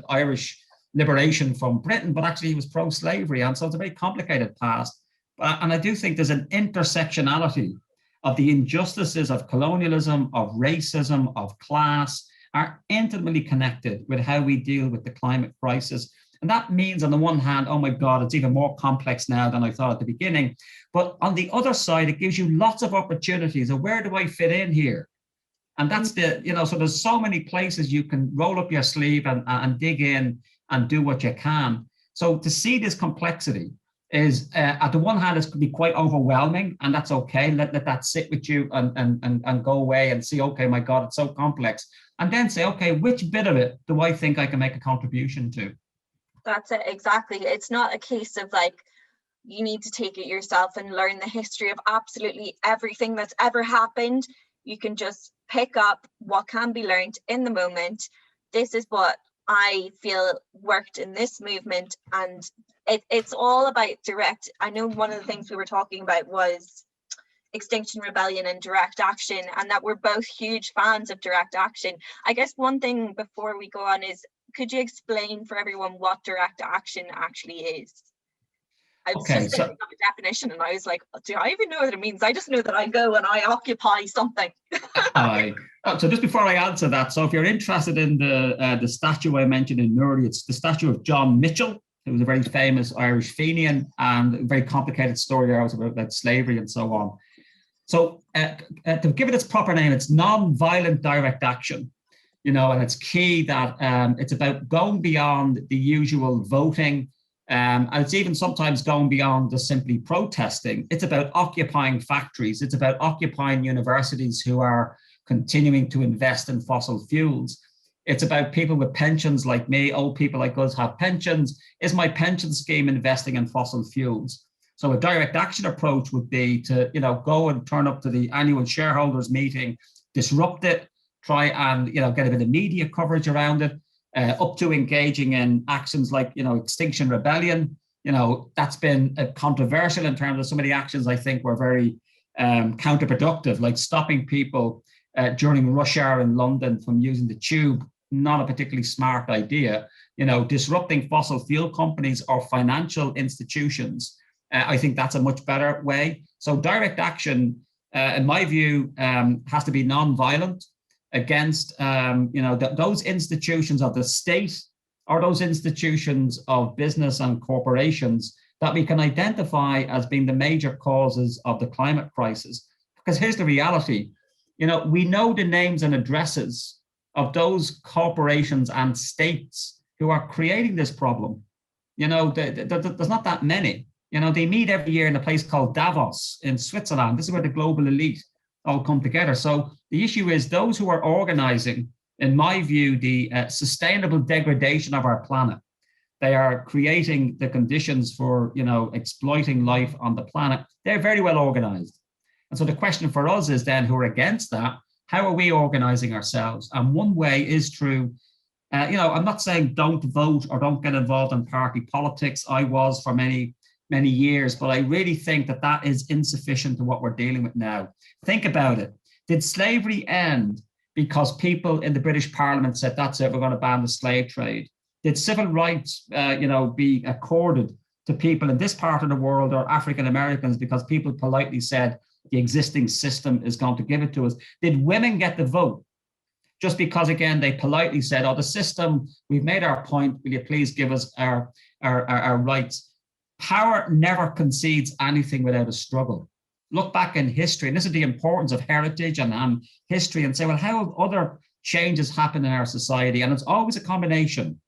Irish liberation from Britain, but actually he was pro-slavery. And so it's a very complicated past. And I do think there's an intersectionality of the injustices of colonialism, of racism, of class, are intimately connected with how we deal with the climate crisis. And that means, on the one hand, oh my God, it's even more complex now than I thought at the beginning. But on the other side, it gives you lots of opportunities of where do I fit in here? And that's so there's so many places you can roll up your sleeve and dig in and do what you can. So to see this complexity is, at the one hand, it could be quite overwhelming, and that's okay. Let that sit with you and go away and see, okay, my God, it's so complex. And then say, okay, which bit of it do I think I can make a contribution to? That's it, exactly. It's not a case of like, you need to take it yourself and learn the history of absolutely everything that's ever happened. You can just pick up what can be learned in the moment. This is what I feel worked in this movement, and it's all about direct. I know one of the things we were talking about was Extinction Rebellion and direct action, and that we're both huge fans of direct action. I guess one thing before we go on is, could you explain for everyone what direct action actually is? I was just thinking of a definition and I was like, do I even know what it means? I just know that I go and I occupy something. So just before I answer that, so if you're interested in the statue I mentioned in Newry, it's the statue of John Mitchell, who was a very famous Irish Fenian, and a very complicated story there was about slavery and so on. So to give it its proper name, it's non-violent direct action, and it's key that it's about going beyond the usual voting, and it's even sometimes going beyond just simply protesting. It's about occupying factories. It's about occupying universities who are continuing to invest in fossil fuels. It's about people with pensions like me, old people like us have pensions. Is my pension scheme investing in fossil fuels? So a direct action approach would be to, go and turn up to the annual shareholders meeting, disrupt it, try and, get a bit of media coverage around it, up to engaging in actions like, Extinction Rebellion. That's been controversial in terms of some of the actions I think were very counterproductive, like stopping people during rush hour in London from using the tube. Not a particularly smart idea. Disrupting fossil fuel companies or financial institutions. I think that's a much better way. So direct action, in my view, has to be non-violent against, those institutions of the state or those institutions of business and corporations that we can identify as being the major causes of the climate crisis. Because here's the reality, we know the names and addresses of those corporations and states who are creating this problem. There's not that many. They meet every year in a place called Davos in Switzerland. This is where the global elite all come together. So the issue is those who are organizing, in my view, the sustainable degradation of our planet, They are creating the conditions for, exploiting life on the planet. They're very well organized. And so the question for us is then, who are against that, how are we organizing ourselves? And one way is through, I'm not saying don't vote or don't get involved in party politics. I was for many, many years, but I really think that that is insufficient to what we're dealing with now. Think about it. Did slavery end because people in the British Parliament said, that's it, we're going to ban the slave trade? Did civil rights, be accorded to people in this part of the world or African Americans because people politely said the existing system is going to give it to us? Did women get the vote just because, again, they politely said, oh, the system, we've made our point, will you please give us our rights? Power never concedes anything without a struggle. Look back in history, and this is the importance of heritage and history, and say, well, how have other changes happened in our society? And it's always a combination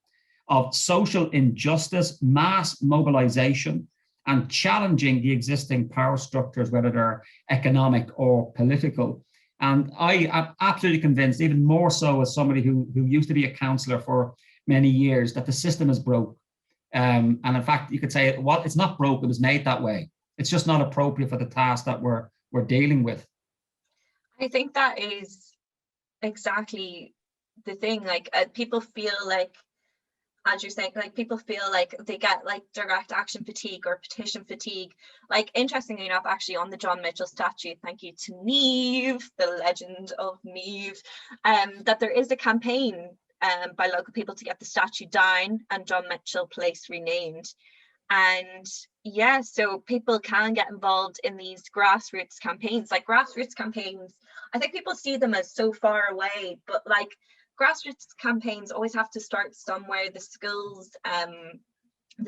of social injustice, mass mobilization, and challenging the existing power structures, whether they're economic or political. And I am absolutely convinced, even more so as somebody who used to be a councillor for many years, that the system is broke. And in fact, you could say, well, it's not broke, it was made that way. It's just not appropriate for the task that we're dealing with. I think that is exactly the thing. Like people feel like, as you're saying, like people feel like they get like direct action fatigue or petition fatigue. Like, interestingly enough, actually on the John Mitchell statue, thank you to Niamh, the legend of Niamh, that there is a campaign by local people to get the statue down and John Mitchell Place renamed. And yeah, so people can get involved in these grassroots campaigns. Like grassroots campaigns, I think people see them as so far away, but like grassroots campaigns always have to start somewhere. The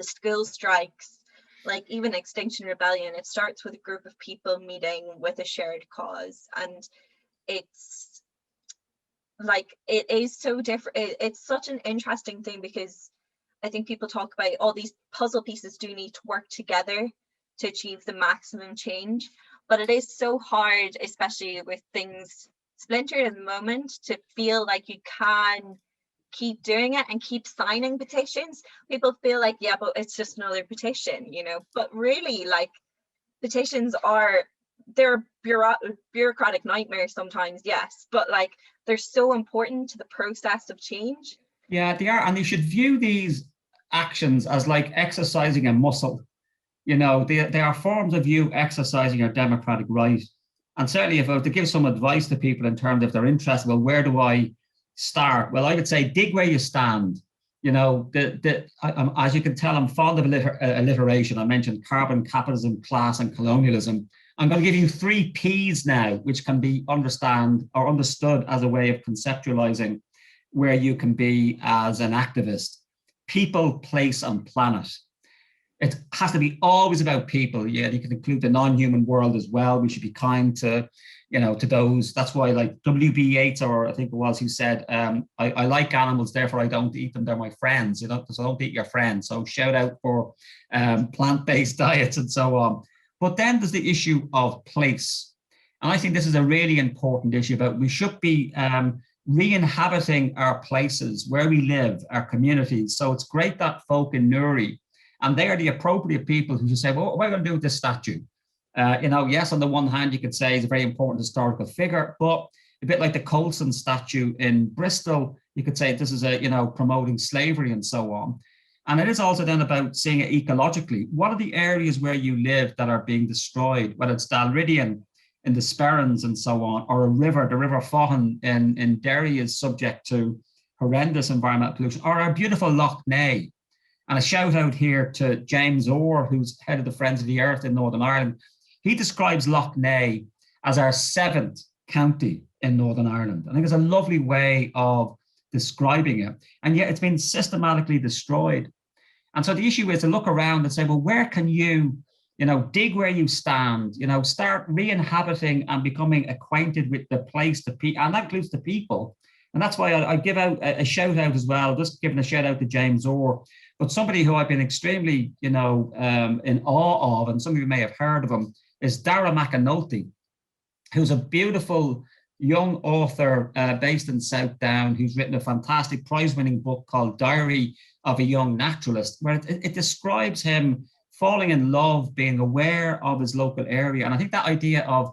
school strikes, like even Extinction Rebellion, it starts with a group of people meeting with a shared cause. And it's like, it is so different. It's such an interesting thing, because I think people talk about all these puzzle pieces do need to work together to achieve the maximum change, but it is so hard, especially with things splintered at the moment, to feel like you can keep doing it and keep signing petitions. People feel like, yeah, but it's just another petition, but really, like, petitions they're bureaucratic nightmares sometimes, yes, but like they're so important to the process of change. Yeah, they are, and you should view these actions as like exercising a muscle. They are forms of you exercising your democratic right. And certainly, if I were to give some advice to people in terms of their interest, well, where do I start? Well, I would say dig where you stand. As you can tell, I'm fond of alliteration. I mentioned carbon, capitalism, class, and colonialism. I'm going to give you 3 Ps now, which can be understood as a way of conceptualizing where you can be as an activist. People, place, and planet. It has to be always about people. Yeah, you can include the non-human world as well. We should be kind to those. That's why, like W.B. Yeats, or I think it was, who said, I like animals, therefore I don't eat them, they're my friends. So don't eat your friends. So shout out for plant-based diets and so on. But then there's the issue of place. And I think this is a really important issue about we should be re-inhabiting our places where we live, our communities. So it's great that folk in Newry, and they are the appropriate people who should say, well, what are we going to do with this statue? Yes, on the one hand, you could say he's a very important historical figure, but a bit like the Colson statue in Bristol, you could say this is promoting slavery and so on. And it is also then about seeing it ecologically. What are the areas where you live that are being destroyed, whether it's Dalridian in the Sperrins and so on, or a river, the River Faughan in Derry is subject to horrendous environmental pollution, or our beautiful Loch Ness. And a shout out here to James Orr, who's head of the Friends of the Earth in Northern Ireland. He describes Loch Ness as our 7th county in Northern Ireland. I think it's a lovely way of describing it. And yet it's been systematically destroyed. And so the issue is to look around and say, well, where can you, dig where you stand, start re-inhabiting and becoming acquainted with the place, and that includes the people. And that's why I give out a shout out as well, just giving a shout out to James Orr, but somebody who I've been extremely, in awe of, and some of you may have heard of him, is Dara McAnulty, who's a beautiful, young author based in South Down who's written a fantastic prize-winning book called Diary of a Young Naturalist, where it describes him falling in love, being aware of his local area. And I think that idea of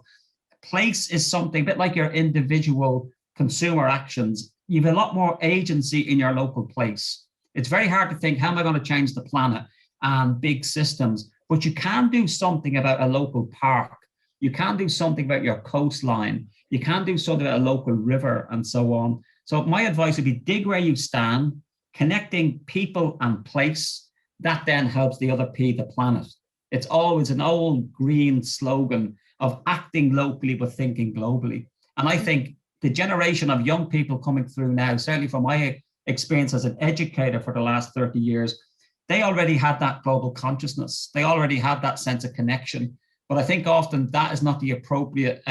place is something a bit like your individual consumer actions. You have a lot more agency in your local place. It's very hard to think, how am I going to change the planet and big systems? But you can do something about a local park. You can do something about your coastline. You can do something about a local river and so on. So my advice would be dig where you stand, connecting people and place. That then helps the other P, the planet. It's always an old green slogan of acting locally but thinking globally. And I think the generation of young people coming through now, certainly from my experience as an educator for the last 30 years, they already had that global consciousness. They already had that sense of connection. But I think often that is not the appropriate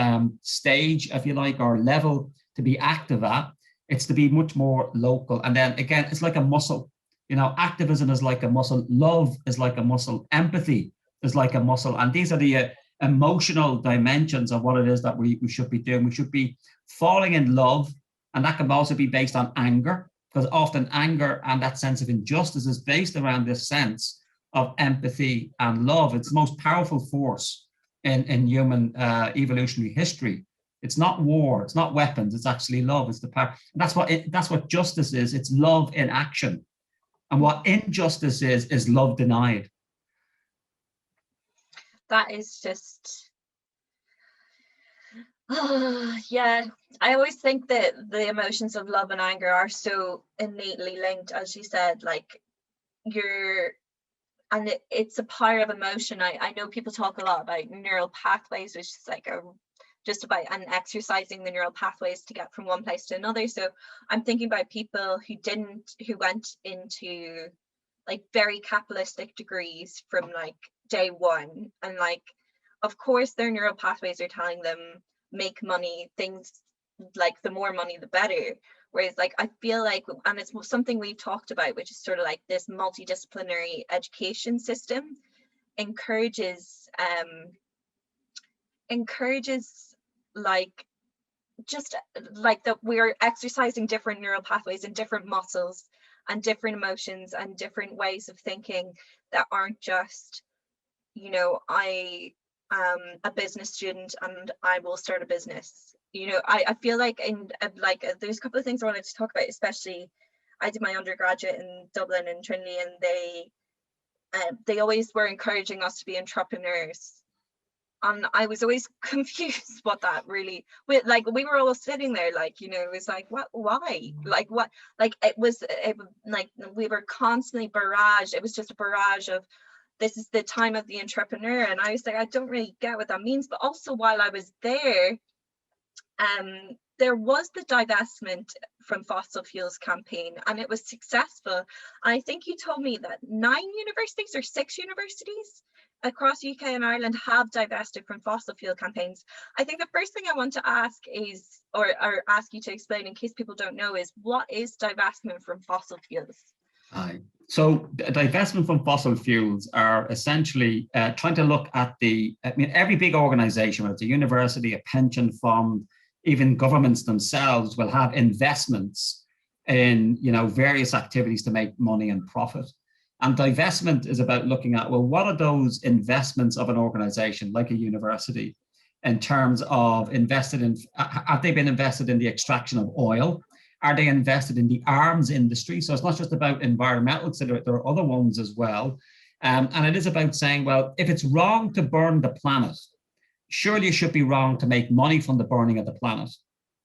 stage, if you like, or level to be active at. It's to be much more local. And then again, it's like a muscle. You know, activism is like a muscle. Love is like a muscle. Empathy is like a muscle. And these are the emotional dimensions of what it is that we should be doing. We should be falling in love. And that can also be based on anger, because often anger and that sense of injustice is based around this sense of empathy and love. It's the most powerful force in human evolutionary history. It's not war, it's not weapons, it's actually love. It's the power. That's what justice is. It's love in action. And what injustice is love denied. That is just, yeah. I always think that the emotions of love and anger are so innately linked, as you said, like it's a power of emotion. I know people talk a lot about neural pathways, which is like just about exercising the neural pathways to get from one place to another. So I'm thinking about people who went into like very capitalistic degrees from like day one, and like of course their neural pathways are telling them make money, things like the more money the better. Whereas like I feel like, and it's something we've talked about, which is sort of like this multidisciplinary education system encourages like just like that we're exercising different neural pathways and different muscles and different emotions and different ways of thinking that aren't just, you know, I am a business student and I will start a business. You know, I feel like there's a couple of things I wanted to talk about, especially I did my undergraduate in Dublin and Trinity, and they always were encouraging us to be entrepreneurs. And I was always confused what that really, like we were all sitting there like, you know, it was like, what, why? Like what, like it was like we were constantly barraged. It was just a barrage of, this is the time of the entrepreneur. And I was like, I don't really get what that means. But also while I was there was the divestment from fossil fuels campaign, and it was successful. I think you told me that 9 universities or 6 universities across UK and Ireland have divested from fossil fuel campaigns. I think the first thing I want to ask is, or ask you to explain in case people don't know, is what is divestment from fossil fuels? So divestment from fossil fuels are essentially trying to look at every big organization, whether it's a university, a pension fund, even governments themselves will have investments in, you know, various activities to make money and profit. And divestment is about looking at, well, what are those investments of an organization like a university in terms of invested in, have they been invested in the extraction of oil? Are they invested in the arms industry? So it's not just about environmental, so there are other ones as well. And it is about saying, well, if it's wrong to burn the planet, surely it should be wrong to make money from the burning of the planet.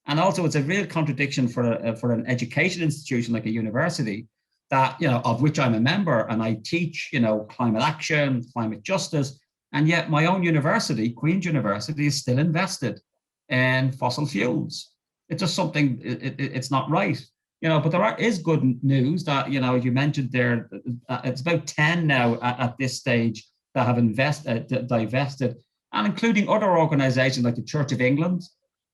And also it's a real contradiction for an education institution like a university that, you know, of which I'm a member, and I teach, you know, climate action, climate justice, and yet my own university, Queen's University, is still invested in fossil fuels. It's just something, it's not right, you know. But there is good news that, you know, you mentioned there, it's about 10 now at this stage that have divested, and including other organizations like the Church of England.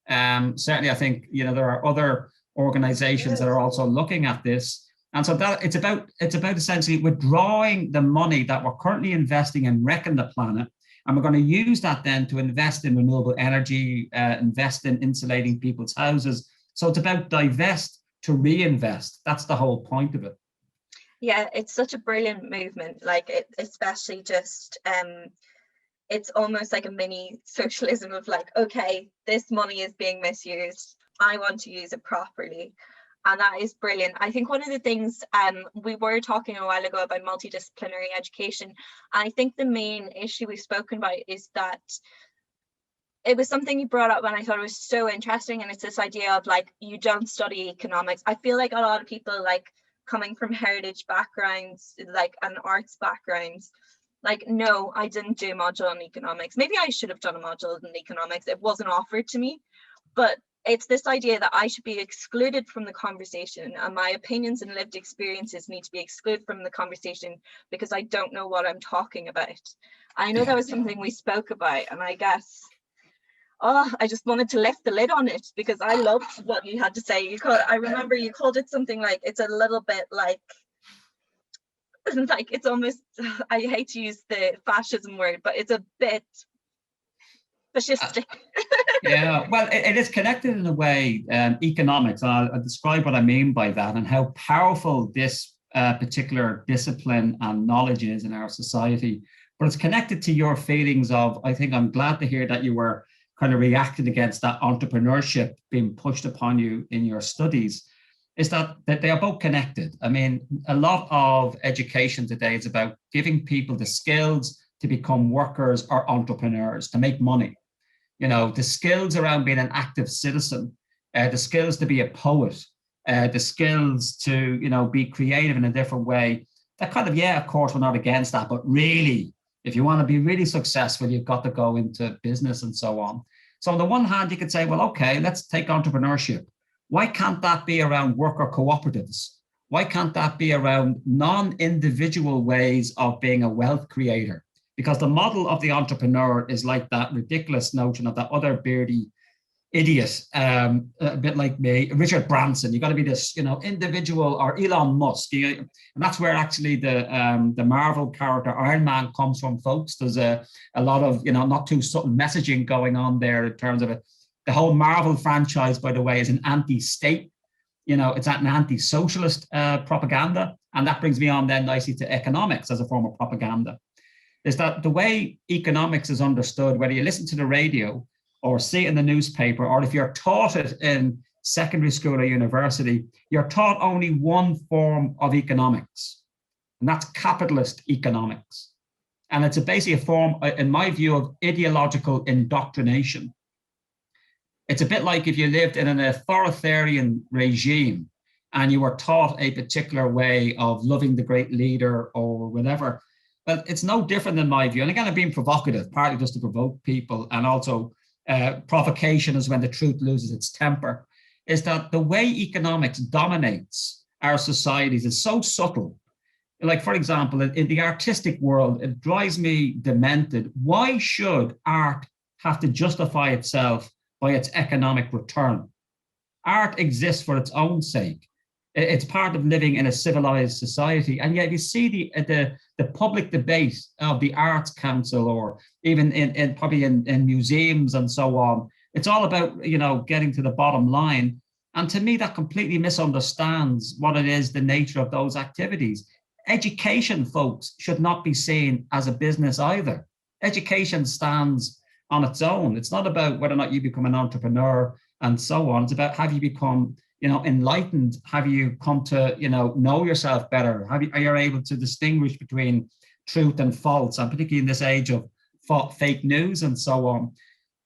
Certainly, I think, you know, there are other organizations that are also looking at this. And so that it's about essentially withdrawing the money that we're currently investing in wrecking the planet And we're going to use that then to invest in renewable energy, invest in insulating people's houses. So it's about divest to reinvest. That's the whole point of it. Yeah, it's such a brilliant movement. Like, it, especially just, it's almost like a mini socialism of like, okay, this money is being misused. I want to use it properly. And that is brilliant. I think one of the things, we were talking a while ago about multidisciplinary education. I think the main issue we've spoken about is that it was something you brought up and I thought it was so interesting. And it's this idea of like, you don't study economics. I feel like a lot of people, like coming from heritage backgrounds, like an arts backgrounds, like, no, I didn't do a module on economics. Maybe I should have done a module in economics. It wasn't offered to me, but it's this idea that I should be excluded from the conversation, and my opinions and lived experiences need to be excluded from the conversation because I don't know what I'm talking about. I know that was something we spoke about, and I guess, I just wanted to lift the lid on it because I loved what you had to say. I remember you called it something like, it's a little bit like it's almost, I hate to use the fascism word, but it's a bit fascistic. Yeah, well, it is connected in a way, economics. I'll describe what I mean by that and how powerful this particular discipline and knowledge is in our society. But it's connected to your feelings of, I think I'm glad to hear that you were kind of reacting against that entrepreneurship being pushed upon you in your studies, is that they are both connected. I mean, a lot of education today is about giving people the skills to become workers or entrepreneurs, to make money. You know, the skills around being an active citizen, the skills to be a poet, the skills to, you know, be creative in a different way. That kind of, yeah, of course, we're not against that, but really, if you want to be really successful, you've got to go into business and so on. So on the one hand, you could say, well, okay, let's take entrepreneurship. Why can't that be around worker cooperatives? Why can't that be around non-individual ways of being a wealth creator? Because the model of the entrepreneur is like that ridiculous notion of that other beardy idiot, a bit like me, Richard Branson. You got to be this, you know, individual, or Elon Musk. And that's where actually the Marvel character Iron Man comes from, folks. There's a lot of, you know, not too subtle messaging going on there in terms of it. The whole Marvel franchise, by the way, is an anti-state. You know, it's an anti-socialist propaganda. And that brings me on then nicely to economics as a form of propaganda. Is that the way economics is understood, whether you listen to the radio or see it in the newspaper, or if you're taught it in secondary school or university, you're taught only one form of economics, and that's capitalist economics. And it's basically a form, in my view, of ideological indoctrination. It's a bit like if you lived in an authoritarian regime and you were taught a particular way of loving the great leader or whatever. Well, it's no different in my view. And again, I'm being provocative, partly just to provoke people, and also provocation is when the truth loses its temper, is that the way economics dominates our societies is so subtle. Like, for example, in the artistic world, it drives me demented. Why should art have to justify itself by its economic return? Art exists for its own sake. It's part of living in a civilized society. And yet you see the public debate of the Arts Council, or even in museums and so on. It's all about, you know, getting to the bottom line. And to me, that completely misunderstands what it is, the nature of those activities. Education, folks, should not be seen as a business either. Education stands on its own. It's not about whether or not you become an entrepreneur and so on. It's about, have you become, you know, enlightened? Have you come to, you know yourself better? Are you able to distinguish between truth and false, and particularly in this age of fake news and so on?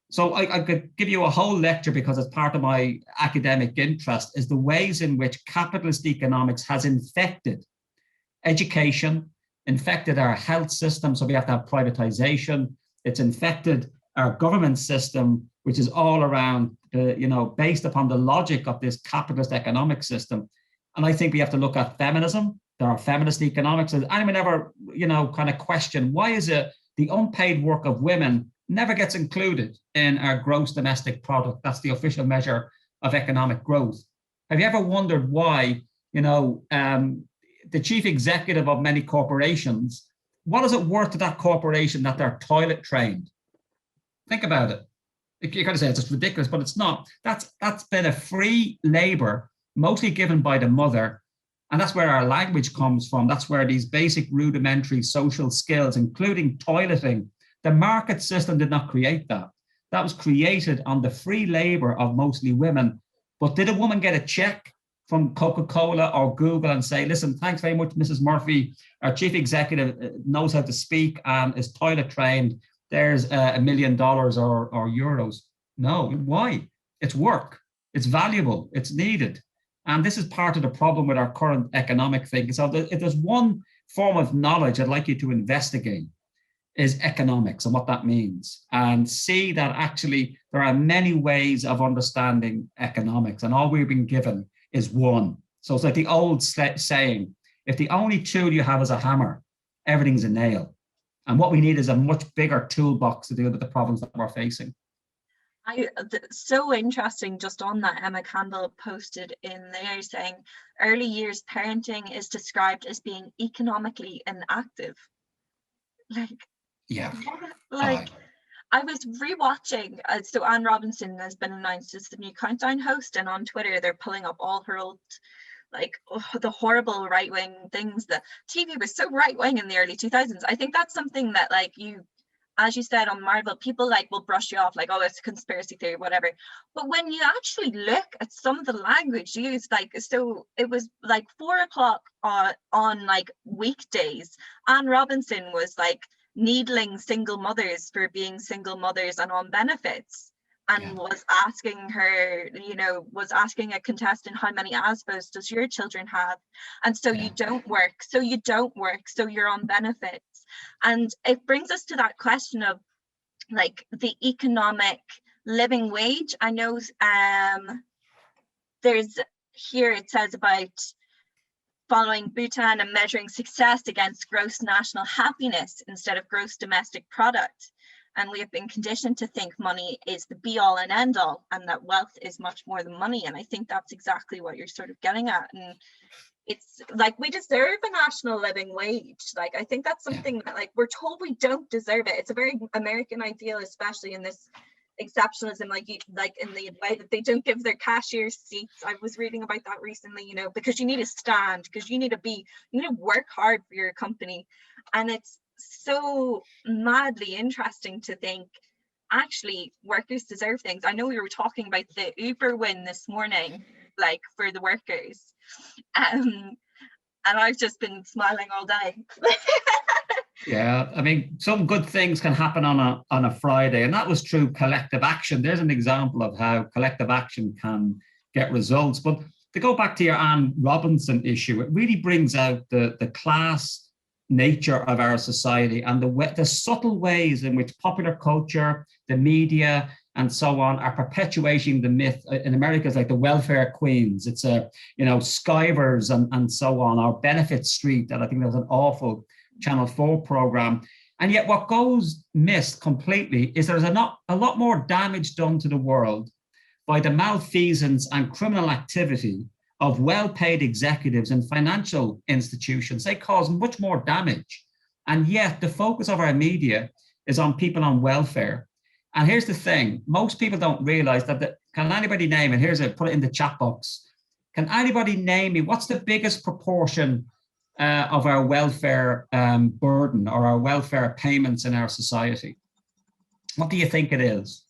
So I could give you a whole lecture, because it's part of my academic interest, is the ways in which capitalist economics has infected education, infected our health system, so we have to have privatization. It's infected our government system, which is all around, based upon the logic of this capitalist economic system. And I think we have to look at feminism. There are feminist economics. Has anyone ever, kind of question, why is it the unpaid work of women never gets included in our gross domestic product? That's the official measure of economic growth. Have you ever wondered why, the chief executive of many corporations what is it worth to that corporation that they're toilet trained? Think about it. You kind of say it's just ridiculous, but it's not. That's been a free labor, mostly given by the mother. And that's where our language comes from. That's where these basic rudimentary social skills, including toileting, the market system did not create that. That was created on the free labor of mostly women. But did a woman get a check from Coca-Cola or Google and say, listen, thanks very much, Mrs. Murphy, our chief executive knows how to speak and is toilet trained. There's $1 million or euros. No, why? It's work. It's valuable. It's needed. And this is part of the problem with our current economic thinking. So if there's one form of knowledge I'd like you to investigate is economics and what that means, and see that actually there are many ways of understanding economics, and all we've been given is one. So it's like the old saying, if the only tool you have is a hammer, everything's a nail. And what we need is a much bigger toolbox to deal with the problems that we're facing. So interesting, just on that, Emma Campbell posted in there saying early years parenting is described as being economically inactive. I was rewatching, so Anne Robinson has been announced as the new Countdown host, and on Twitter they're pulling up all her old, the horrible right-wing things. The TV was so right-wing in the early 2000s. I think that's something that as you said on Marvel, people will brush you off oh, it's a conspiracy theory, whatever. But when you actually look at some of the language used, so it was 4 o'clock on weekdays, Anne Robinson was needling single mothers for being single mothers and on benefits, and was asking a contestant, how many ASBOs does your children have? And so you don't work, so you're on benefits. And it brings us to that question of the economic living wage. I know there's here, it says about following Bhutan and measuring success against gross national happiness instead of gross domestic product. And we have been conditioned to think money is the be all and end all, and that wealth is much more than money. And I think that's exactly what you're sort of getting at. And it's we deserve a national living wage. I think that's something that we're told we don't deserve it. It's a very American ideal, especially in this exceptionalism, in the way that they don't give their cashiers seats. I was reading about that recently, because you need to stand, because you need to work hard for your company. And it's so madly interesting to think actually workers deserve things. I know we were talking about the Uber win this morning, for the workers, and I've just been smiling all day. Yeah, I mean, some good things can happen on a Friday, and that was through collective action. There's an example of how collective action can get results. But to go back to your Anne Robinson issue, it really brings out the class nature of our society and the subtle ways in which popular culture, the media, and so on are perpetuating the myth. In America, it's like the welfare queens. It's Skivers and so on, or Benefit Street, that I think that was an awful Channel 4 program. And yet what goes missed completely is there's a lot more damage done to the world by the malfeasance and criminal activity of well-paid executives in financial institutions. They cause much more damage. And yet the focus of our media is on people on welfare. And here's the thing, most people don't realize that, can anybody name it? Put it in the chat box. Can anybody name me, what's the biggest proportion of our welfare burden or our welfare payments in our society? What do you think it is?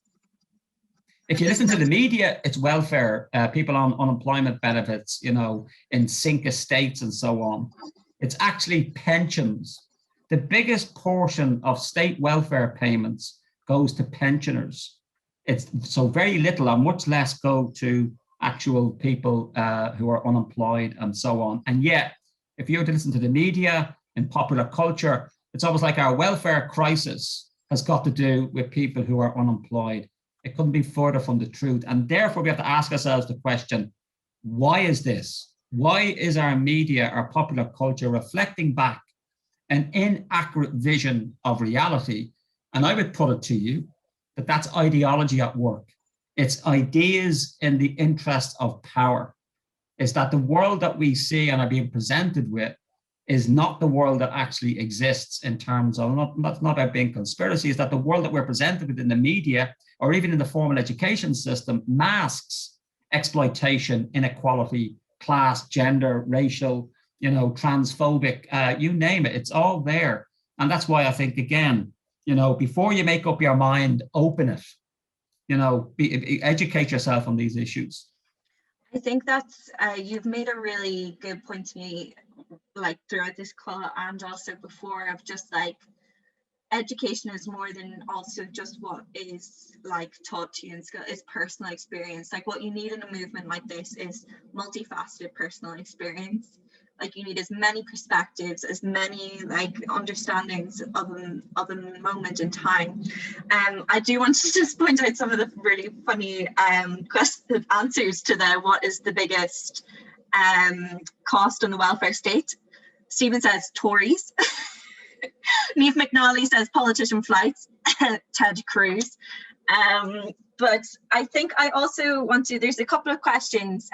If you listen to the media, it's welfare, people on unemployment benefits, in sink estates and so on. It's actually pensions. The biggest portion of state welfare payments goes to pensioners. It's so very little or much less go to actual people who are unemployed and so on. And yet, if you were to listen to the media and popular culture, it's almost like our welfare crisis has got to do with people who are unemployed. It couldn't be further from the truth. And therefore, we have to ask ourselves the question, why is this? Why is our media, our popular culture reflecting back an inaccurate vision of reality? And I would put it to you that that's ideology at work. It's ideas in the interest of power. Is that the world that we see and are being presented with is not the world that actually exists in terms of, that's not about being conspiracy, is that the world that we're presented with in the media or even in the formal education system masks exploitation, inequality, class, gender, racial, transphobic, you name it, it's all there. And that's why I think, again, before you make up your mind, open it, educate yourself on these issues. I think that's, you've made a really good point to me, like throughout this call and also before, of just like education is more than also just what is like taught to you in school, is personal experience. Like what you need in a movement like this is multifaceted personal experience. Like you need as many perspectives, as many like understandings of a moment in time. I do want to just point out some of the really funny answers to the what is the biggest cost on the welfare state. Stephen says Tories. Niamh McNally says politician flights. Ted Cruz. But I think I also want to, there's a couple of questions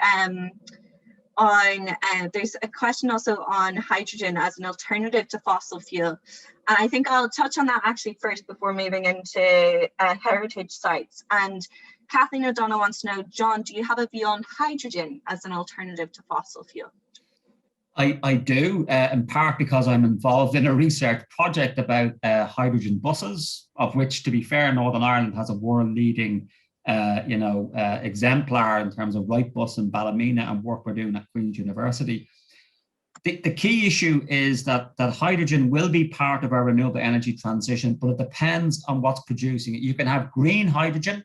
there's a question also on hydrogen as an alternative to fossil fuel. And I think I'll touch on that actually first before moving into heritage sites. And Kathleen O'Donnell wants to know, John, do you have a view on hydrogen as an alternative to fossil fuel? I do, in part because I'm involved in a research project about hydrogen buses, of which, to be fair, Northern Ireland has a world-leading exemplar in terms of Wrightbus in Ballymena and work we're doing at Queen's University. The key issue is that hydrogen will be part of our renewable energy transition, but it depends on what's producing it. You can have green hydrogen.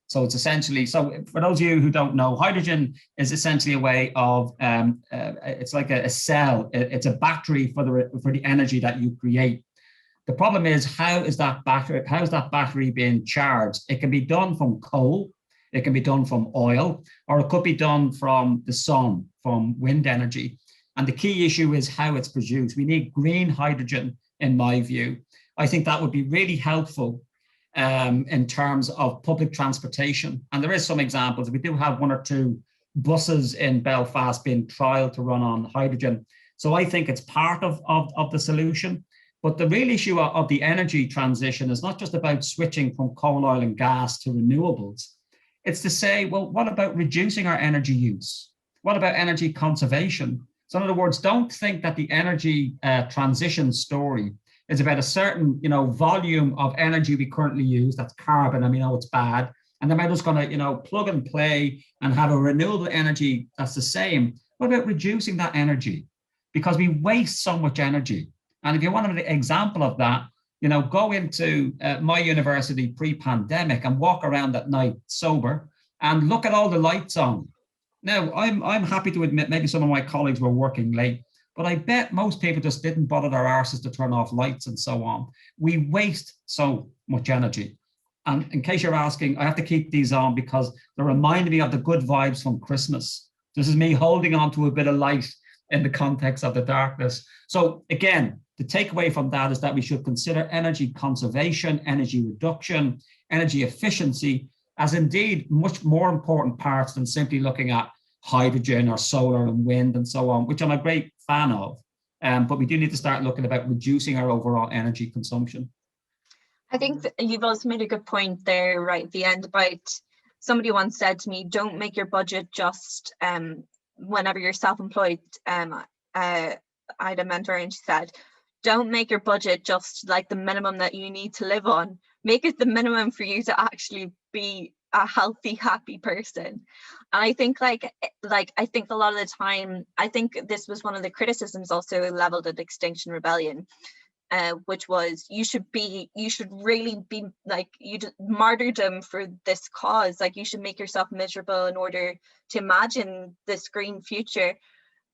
So it's essentially, so for those of you who don't know, hydrogen is essentially a way of, it's like a cell. It's a battery for the energy that you create. The problem is, how is that battery being charged? It can be done from coal, it can be done from oil, or it could be done from the sun, from wind energy. And the key issue is how it's produced. We need green hydrogen, in my view. I think that would be really helpful in terms of public transportation. And there is some examples. We do have 1 or 2 buses in Belfast being trialed to run on hydrogen. So I think it's part of the solution. But the real issue of the energy transition is not just about switching from coal, oil and gas to renewables. It's to say, well, what about reducing our energy use? What about energy conservation? So in other words, don't think that the energy transition story is about a certain, volume of energy we currently use, that's carbon, and we know it's bad, and then we're just going to, plug and play and have a renewable energy that's the same. What about reducing that energy? Because we waste so much energy. And if you want an example of that, go into my university pre-pandemic and walk around at night sober and look at all the lights on. Now, I'm happy to admit maybe some of my colleagues were working late, but I bet most people just didn't bother their arses to turn off lights and so on. We waste so much energy. And in case you're asking, I have to keep these on because they remind me of the good vibes from Christmas. This is me holding on to a bit of light in the context of the darkness. So again, the takeaway from that is that we should consider energy conservation, energy reduction, energy efficiency as indeed much more important parts than simply looking at hydrogen or solar and wind and so on, which I'm a great fan of. But we do need to start looking about reducing our overall energy consumption. I think you've also made a good point there right at the end about, somebody once said to me, don't make your budget just whenever you're self-employed. I had a mentor and she said, don't make your budget just like the minimum that you need to live on. Make it the minimum for you to actually be a healthy, happy person. And I think like I think a lot of the time, I think this was one of the criticisms also leveled at Extinction Rebellion, which was you should really be like, martyrdom for this cause. Like you should make yourself miserable in order to imagine this green future.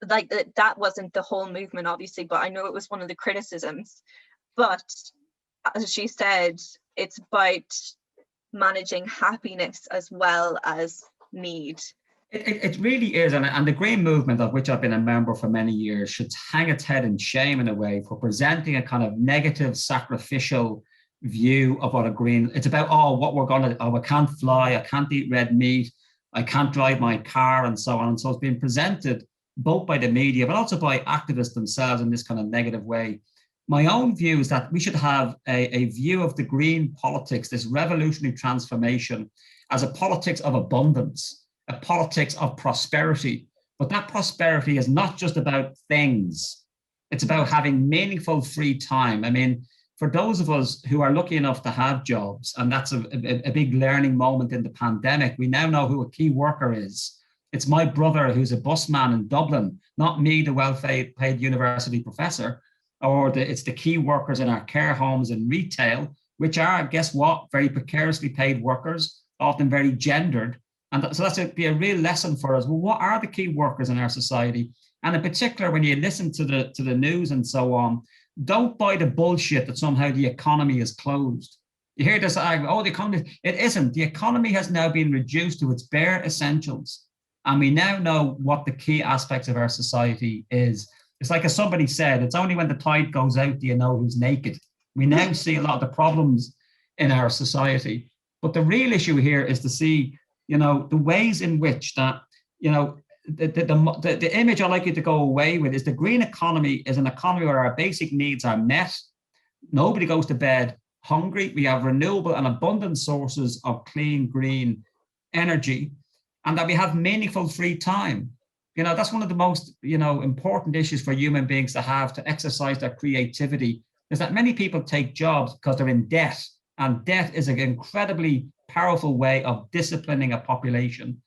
Like that wasn't the whole movement, obviously, but I know it was one of the criticisms. But as she said, it's about managing happiness as well as need. It really is, and the green movement, of which I've been a member for many years, should hang its head in shame in a way for presenting a kind of negative, sacrificial view of what a green. It's about I can't fly, I can't eat red meat, I can't drive my car, and so on. And so it's been presented both by the media, but also by activists themselves in this kind of negative way. My own view is that we should have a view of the green politics, this revolutionary transformation, as a politics of abundance, a politics of prosperity. But that prosperity is not just about things. It's about having meaningful free time. I mean, for those of us who are lucky enough to have jobs, and that's a big learning moment in the pandemic, we now know who a key worker is. It's my brother who's a busman in Dublin, not me, the well-paid university professor, or it's the key workers in our care homes and retail, which are, guess what, very precariously paid workers, often very gendered. And so that's be a real lesson for us. Well, what are the key workers in our society? And in particular, when you listen to the news and so on, don't buy the bullshit that somehow the economy is closed. You hear this, oh, the economy, it isn't. The economy has now been reduced to its bare essentials. And we now know what the key aspects of our society is. It's like, as somebody said, it's only when the tide goes out do you know who's naked. We now see a lot of the problems in our society. But the real issue here is to see, you know, the ways in which that, you know, the image I'd like you to go away with is the green economy is an economy where our basic needs are met. Nobody goes to bed hungry. We have renewable and abundant sources of clean, green energy, and that we have meaningful free time. You know, that's one of the most, you know, important issues for human beings to have, to exercise their creativity, is that many people take jobs because they're in debt, and debt is an incredibly powerful way of disciplining a population.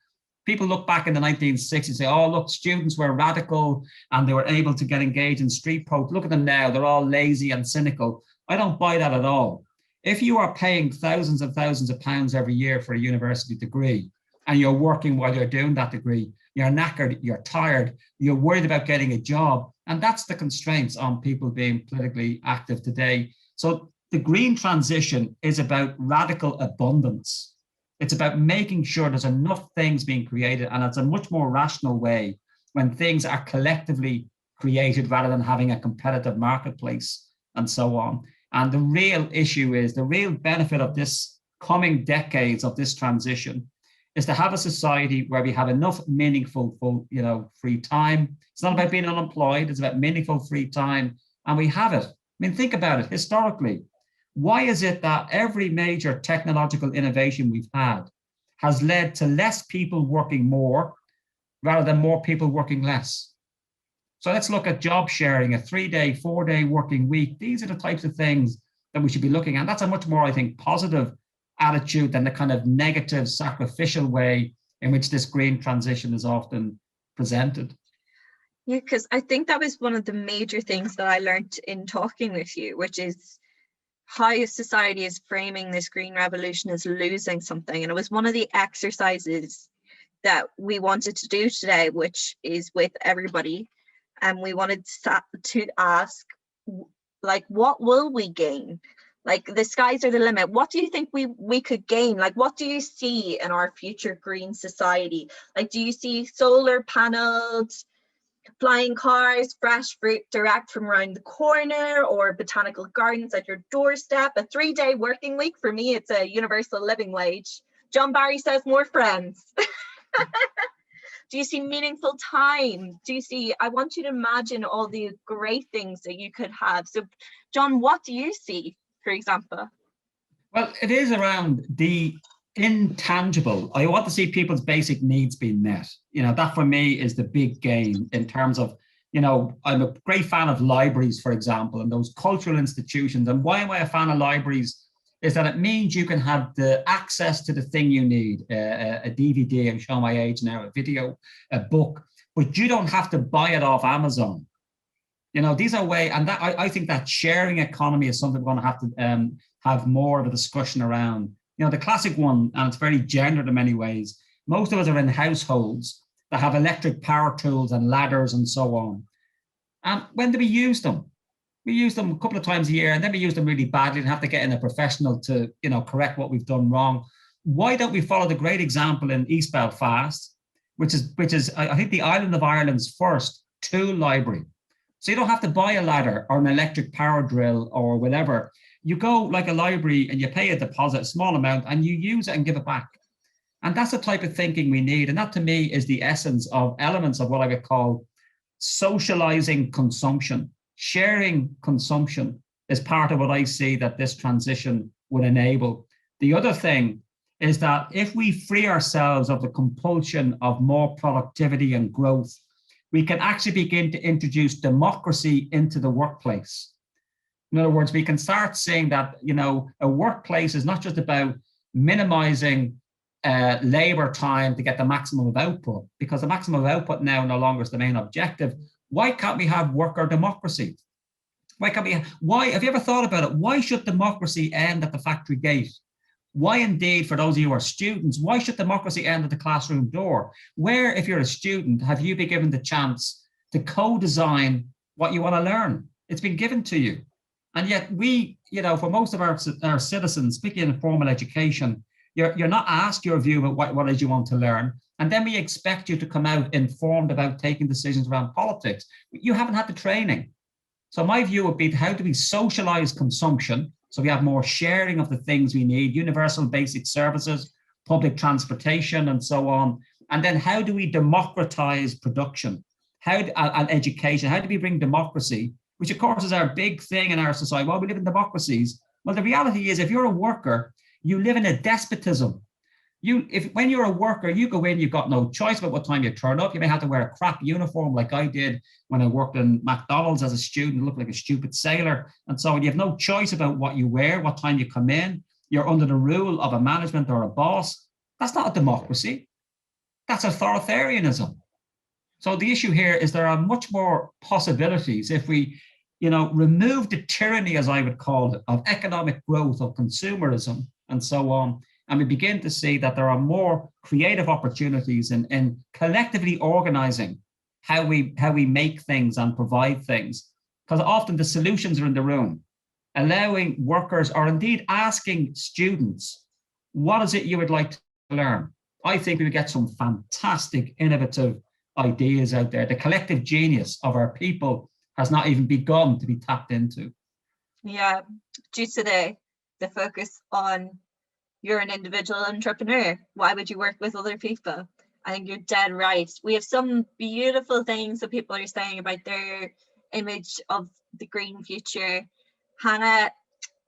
People look back in the 1960s and say, oh, look, students were radical and they were able to get engaged in street protests. Look at them now, they're all lazy and cynical. I don't buy that at all. If you are paying thousands and thousands of pounds every year for a university degree, and you're working while you're doing that degree, you're knackered, you're tired, you're worried about getting a job. And that's the constraints on people being politically active today. So the green transition is about radical abundance. It's about making sure there's enough things being created, and it's a much more rational way when things are collectively created rather than having a competitive marketplace and so on. And the real issue is, the real benefit of this coming decades of this transition is to have a society where we have enough meaningful, you know, free time. It's not about being unemployed, it's about meaningful free time, and we have it. I mean, think about it historically. Why is it that every major technological innovation we've had has led to less people working more rather than more people working less? So let's look at job sharing, a 3-day, 4-day working week. These are the types of things that we should be looking at. That's a much more, I think, positive attitude than the kind of negative, sacrificial way in which this green transition is often presented. Yeah, because I think that was one of the major things that I learned in talking with you, which is how society is framing this green revolution as losing something. And it was one of the exercises that we wanted to do today, which is with everybody. And we wanted to ask, like, what will we gain? Like, the skies are the limit. What do you think we could gain? Like, what do you see in our future green society? Like, do you see solar panels, flying cars, fresh fruit direct from around the corner, or botanical gardens at your doorstep? A 3-day working week, for me, it's a universal living wage. John Barry says more friends. Do you see meaningful time? Do you see, I want you to imagine all the great things that you could have. So, John, what do you see, for example? Well, it is around the intangible. I want to see people's basic needs being met. You know, that for me is the big gain in terms of, you know, I'm a great fan of libraries, for example, and those cultural institutions. And why am I a fan of libraries? Is that it means you can have the access to the thing you need, a DVD, I'm showing my age now, a video, a book, but you don't have to buy it off Amazon. You know, these are ways, and that I think that sharing economy is something we're going to have to have more of a discussion around. You know, the classic one, and it's very gendered in many ways, most of us are in households that have electric power tools and ladders and so on. And when do we use them? We use them a couple of times a year, and then we use them really badly and have to get in a professional to, you know, correct what we've done wrong. Why don't we follow the great example in East Belfast, which is I think the island of Ireland's first tool library. So you don't have to buy a ladder or an electric power drill or whatever. You go like a library and you pay a deposit, a small amount, and you use it and give it back. And that's the type of thinking we need. And that to me is the essence of elements of what I would call socializing consumption, sharing consumption is part of what I see that this transition would enable. The other thing is that if we free ourselves of the compulsion of more productivity and growth, we can actually begin to introduce democracy into the workplace. In other words, we can start saying that, you know, a workplace is not just about minimizing labor time to get the maximum of output, because the maximum of output now no longer is the main objective. Why can't we have worker democracy? Why can't we? Have you ever thought about it? Why should democracy end at the factory gate? Why indeed, for those of you who are students, why should democracy end at the classroom door? Where, if you're a student, have you been given the chance to co-design what you want to learn? It's been given to you. And yet we, you know, for most of our citizens, speaking in formal education, you're not asked your view about what it is you want to learn. And then we expect you to come out informed about taking decisions around politics. You haven't had the training. So my view would be, how do we socialize consumption so we have more sharing of the things we need, universal basic services, public transportation, and so on. And then how do we democratize production and education? How do we bring democracy, which of course is our big thing in our society? Well, we live in democracies. Well, the reality is, if you're a worker, you live in a despotism. When you're a worker, you go in, you've got no choice about what time you turn up. You may have to wear a crap uniform like I did when I worked in McDonald's as a student, look like a stupid sailor. And so you have no choice about what you wear, what time you come in. You're under the rule of a management or a boss. That's not a democracy. That's authoritarianism. So the issue here is there are much more possibilities if we, you know, remove the tyranny, as I would call it, of economic growth, of consumerism, and so on. And we begin to see that there are more creative opportunities in collectively organizing how we make things and provide things. Because often the solutions are in the room, allowing workers, or indeed asking students, what is it you would like to learn? I think we would get some fantastic, innovative ideas out there. The collective genius of our people has not even begun to be tapped into. Yeah, due to the focus on you're an individual entrepreneur. Why would you work with other people? I think you're dead right. We have some beautiful things that people are saying about their image of the green future. Hannah,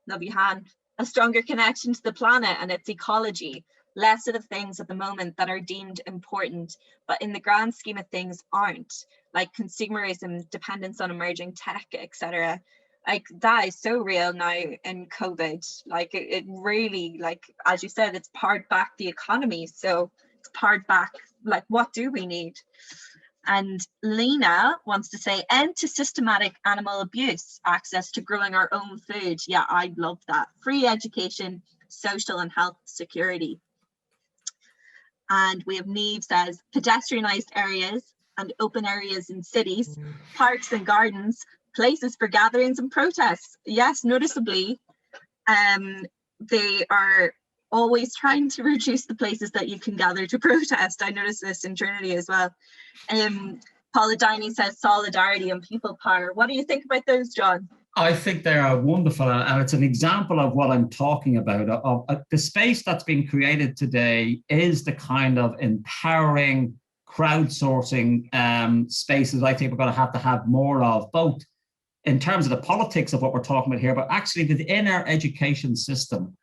love you, Han. A stronger connection to the planet and its ecology. Less of the things at the moment that are deemed important, but in the grand scheme of things aren't, like consumerism, dependence on emerging tech, etc. Like that is so real now in COVID. Like it really, like, as you said, it's pared back the economy. So it's pared back, like, what do we need? And Lena wants to say, end to systematic animal abuse, access to growing our own food. Yeah, I love that. Free education, social and health security. And we have Neve says, pedestrianized areas and open areas in cities, parks and gardens, places for gatherings and protests. Yes, noticeably, they are always trying to reduce the places that you can gather to protest. I noticed this in Trinity as well. Paula Diney says solidarity and people power. What do you think about those, John? I think they are wonderful, and it's an example of what I'm talking about. Of the space that's being created today is the kind of empowering, crowdsourcing spaces I think we're going to have more of, both in terms of the politics of what we're talking about here, but actually within our education system,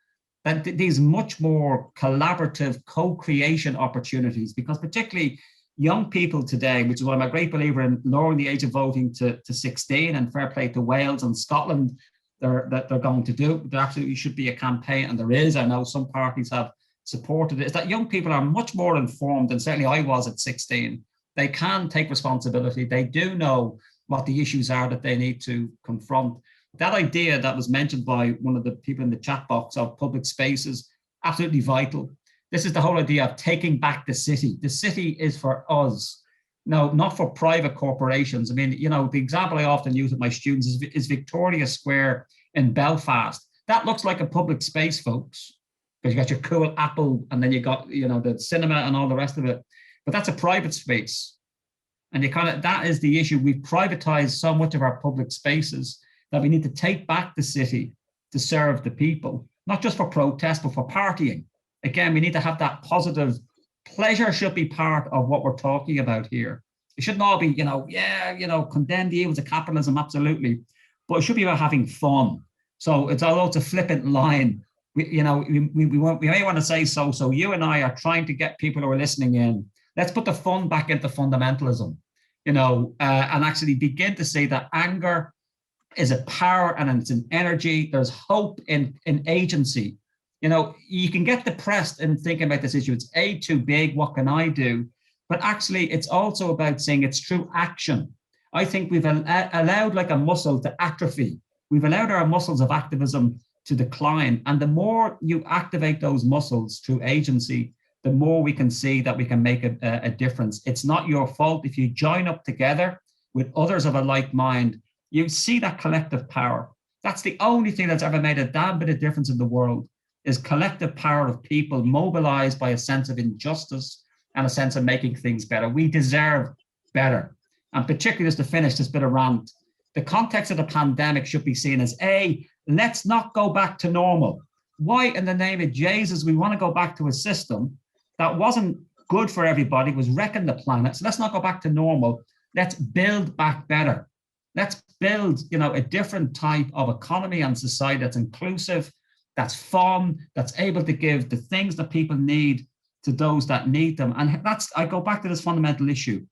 that these much more collaborative co-creation opportunities, because particularly young people today, which is why I'm a great believer in lowering the age of voting to 16, and fair play to Wales and Scotland, they're going to do. There absolutely should be a campaign, and there is. I know some parties have supported it. Is that young people are much more informed than certainly I was at 16. They can take responsibility. They do know what the issues are that they need to confront. That idea that was mentioned by one of the people in the chat box of public spaces, absolutely vital. This is the whole idea of taking back the city. The city is for us, no, not for private corporations. I mean, you know, the example I often use with my students is Victoria Square in Belfast. That looks like a public space, folks, because you got your cool Apple, and then you got, you know, the cinema and all the rest of it. But that's a private space. And you that is the issue. We've privatized so much of our public spaces that we need to take back the city to serve the people, not just for protest, but for partying. Again, we need to have that positive pleasure should be part of what we're talking about here. It shouldn't all be, condemn the evils of capitalism, absolutely. But it should be about having fun. So although it's a flippant line, we may want to say so. So you and I are trying to get people who are listening in. Let's put the fun back into fundamentalism, and actually begin to see that anger is a power and it's an energy. There's hope in agency. You can get depressed in thinking about this issue. It's too big. What can I do? But actually, it's also about saying it's through action. I think we've allowed like a muscle to atrophy. We've allowed our muscles of activism to decline. And the more you activate those muscles through agency, the more we can see that we can make a difference. It's not your fault. If you join up together with others of a like mind, you see that collective power. That's the only thing that's ever made a damn bit of difference in the world, is collective power of people mobilized by a sense of injustice and a sense of making things better. We deserve better. And particularly just to finish this bit of rant, the context of the pandemic should be seen as, let's not go back to normal. Why in the name of Jesus we want to go back to a system that wasn't good for everybody, was wrecking the planet? So let's not go back to normal. Let's build back better. Let's build, a different type of economy and society that's inclusive, that's fun, that's able to give the things that people need to those that need them. And I go back to this fundamental issue.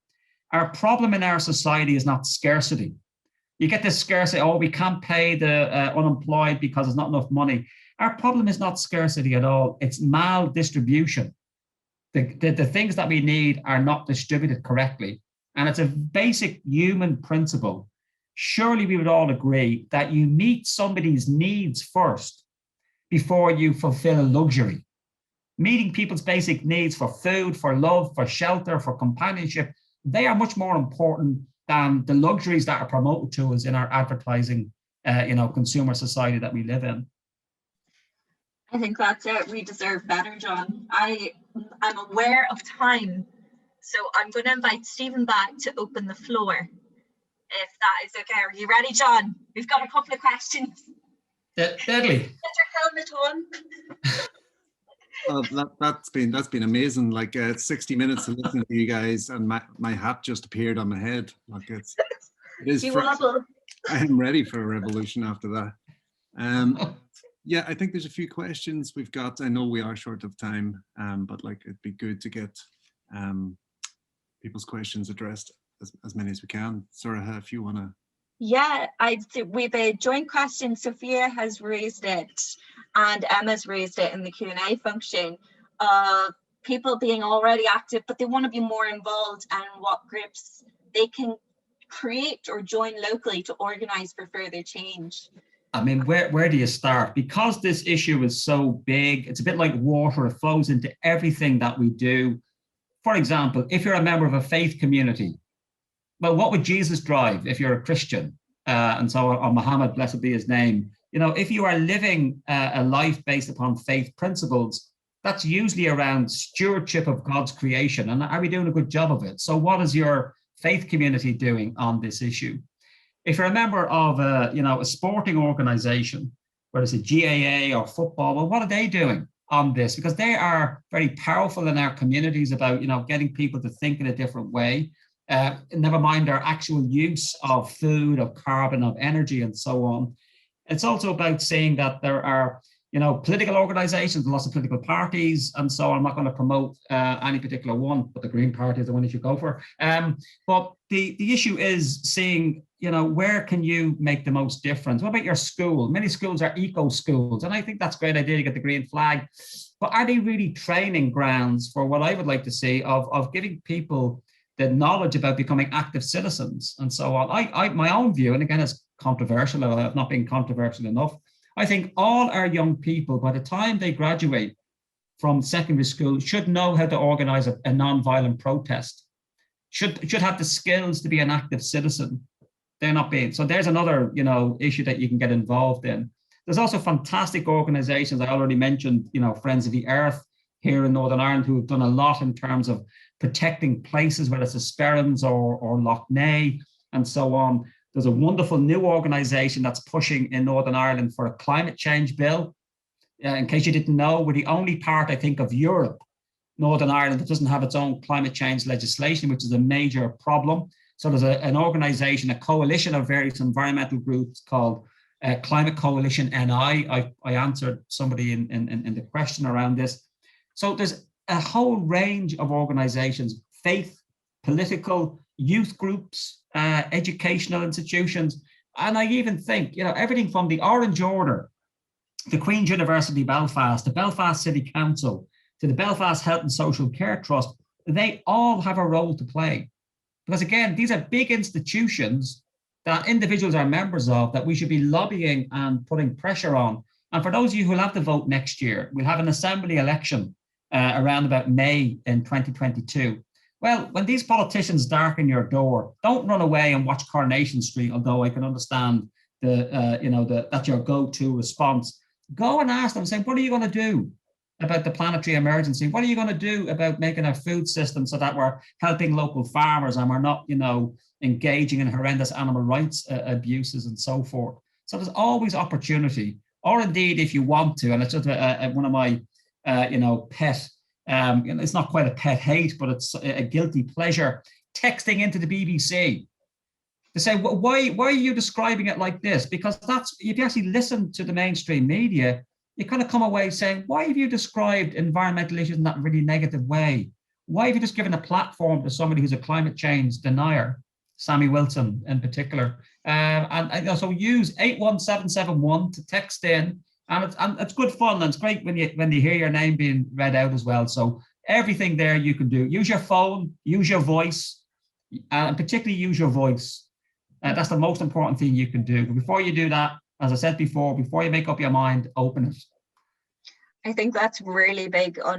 Our problem in our society is not scarcity. You get this scarcity, we can't pay the unemployed because there's not enough money. Our problem is not scarcity at all. It's maldistribution. The things that we need are not distributed correctly. And it's a basic human principle. Surely we would all agree that you meet somebody's needs first before you fulfill a luxury. Meeting people's basic needs for food, for love, for shelter, for companionship, they are much more important than the luxuries that are promoted to us in our advertising, consumer society that we live in. I think that's it. We deserve better, John. I'm aware of time, so I'm going to invite Stephen back to open the floor, if that is okay. Are you ready, John? We've got a couple of questions. Deadly. Get your helmet on. That's been amazing. Like 60 minutes to listen to you guys, and my hat just appeared on my head. Like it is. I am ready for a revolution after that. Yeah, I think there's a few questions we've got. I know we are short of time, but like it'd be good to get people's questions addressed, as many as we can. Sorcha, if you want to. Yeah, we've a joint question. Sophia has raised it and Emma's raised it in the Q&A function of people being already active, but they want to be more involved, and what groups they can create or join locally to organize for further change. I mean, where do you start? Because this issue is so big, it's a bit like water. It flows into everything that we do. For example, if you're a member of a faith community, well, what would Jesus drive if you're a Christian? And so, or Muhammad, blessed be his name. If you are living a life based upon faith principles, that's usually around stewardship of God's creation. And are we doing a good job of it? So what is your faith community doing on this issue? If you're a member of a sporting organization, whether it's a GAA or football, well, what are they doing on this? Because they are very powerful in our communities about, getting people to think in a different way. Never mind their actual use of food, of carbon, of energy, and so on. It's also about saying that there are, political organizations, lots of political parties, and so I'm not going to promote any particular one, but the Green Party is the one you should go for. But the issue is seeing, where can you make the most difference? What about your school? Many schools are eco schools, and I think that's a great idea to get the green flag. But are they really training grounds for what I would like to see of giving people the knowledge about becoming active citizens and so on? I my own view, and again, it's controversial, I have not been controversial enough. I think all our young people, by the time they graduate from secondary school, should know how to organize a non-violent protest, should have the skills to be an active citizen. They're not being. So there's another, issue that you can get involved in. There's also fantastic organizations. I already mentioned, Friends of the Earth here in Northern Ireland, who have done a lot in terms of protecting places, whether it's Esperance or Lough Neagh and so on. There's a wonderful new organization that's pushing in Northern Ireland for a climate change bill. In case you didn't know, we're the only part, I think, of Europe Northern Ireland that doesn't have its own climate change legislation, which is a major problem. So there's an organization, a coalition of various environmental groups called Climate Coalition NI. I answered somebody in the question around this. So there's a whole range of organizations, faith, political, youth groups, educational institutions. And I even think, everything from the Orange Order, the Queen's University Belfast, the Belfast City Council, to the Belfast Health and Social Care Trust, they all have a role to play. Because again, these are big institutions that individuals are members of that we should be lobbying and putting pressure on. And for those of you who will have to vote next year, we'll have an assembly election around about May in 2022. Well, when these politicians darken your door, don't run away and watch Coronation Street, although I can understand that's your go-to response. Go and ask them, say, what are you going to do about the planetary emergency? What are you going to do about making our food system so that we're helping local farmers and we're not, engaging in horrendous animal rights abuses and so forth? So there's always opportunity, or indeed, if you want to, and it's just one of my, pet, it's not quite a pet hate, but it's a guilty pleasure, texting into the BBC to say, why are you describing it like this? Because if you actually listen to the mainstream media, you kind of come away saying, why have you described environmental issues in that really negative way? Why have you just given a platform to somebody who's a climate change denier, Sammy Wilson in particular? And so use 81771 to text in, and it's good fun, and it's great when you hear your name being read out as well. So everything there you can do. Use your phone, use your voice, and particularly use your voice. That's the most important thing you can do. But before you do that, as I said before you make up your mind, open it. I think that's really big on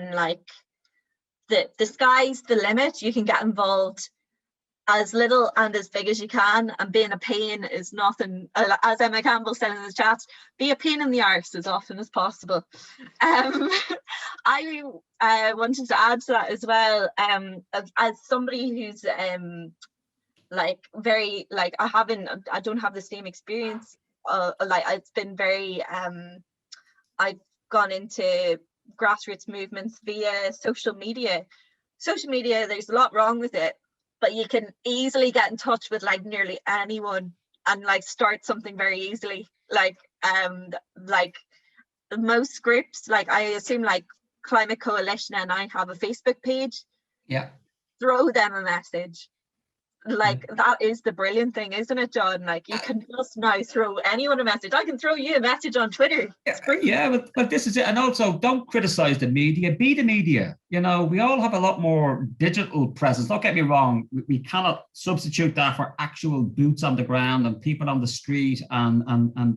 the sky's the limit. You can get involved as little and as big as you can, and being a pain is nothing. As Emma Campbell said in the chat, be a pain in the arse as often as possible. I wanted to add to that as well, as somebody who's I don't have the same experience. It's been very I've gone into grassroots movements via social media. There's a lot wrong with it, but you can easily get in touch with nearly anyone and start something very easily. Most groups, I assume Climate Coalition and I have a Facebook page. Yeah. Throw them a message. That is the brilliant thing, isn't it, John? You can just now throw anyone a message. I can throw you a message on Twitter. It's brilliant. Yeah, but this is it. And also, don't criticize the media. Be the media. We all have a lot more digital presence. Don't get me wrong. We cannot substitute that for actual boots on the ground and people on the street and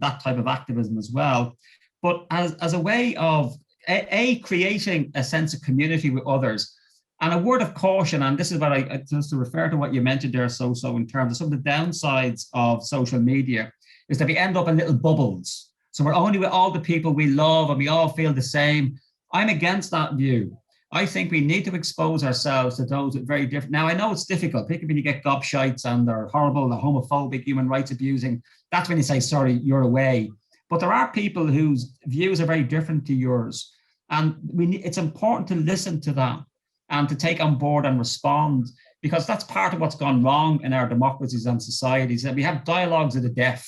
that type of activism as well. But as a way of creating a sense of community with others. And a word of caution, and this is what I just to refer to what you mentioned there, so in terms of some of the downsides of social media, is that we end up in little bubbles. So we're only with all the people we love and we all feel the same. I'm against that view. I think we need to expose ourselves to those with very different. Now, I know it's difficult, particularly when you get gobshites and they're horrible, they're homophobic, human rights abusing. That's when you say, sorry, you're away. But there are people whose views are very different to yours. And it's important to listen to that and to take on board and respond, because that's part of what's gone wrong in our democracies and societies, that we have dialogues of the deaf.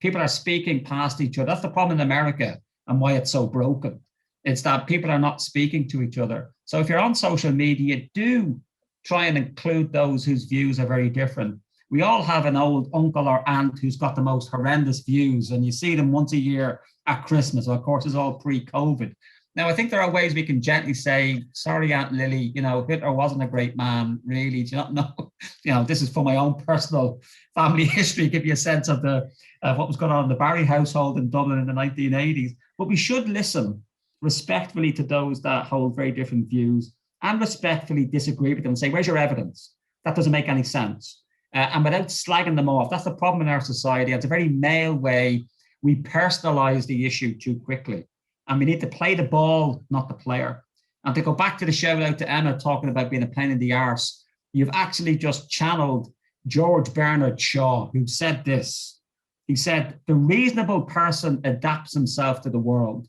People are speaking past each other. That's the problem in America and why it's so broken. It's that people are not speaking to each other. So if you're on social media, do try and include those whose views are very different. We all have an old uncle or aunt who's got the most horrendous views, and you see them once a year at Christmas. Of course, it's all pre-COVID. Now, I think there are ways we can gently say, sorry, Aunt Lily, Hitler wasn't a great man, really. Do you not know? This is from my own personal family history, give you a sense of what was going on in the Barry household in Dublin in the 1980s. But we should listen respectfully to those that hold very different views and respectfully disagree with them and say, where's your evidence? That doesn't make any sense. And without slagging them off, that's the problem in our society. It's a very male way. We personalize the issue too quickly. And we need to play the ball, not the player. And to go back to the shout out to Emma talking about being a pain in the arse, you've actually just channeled George Bernard Shaw, who said this. He said, the reasonable person adapts himself to the world.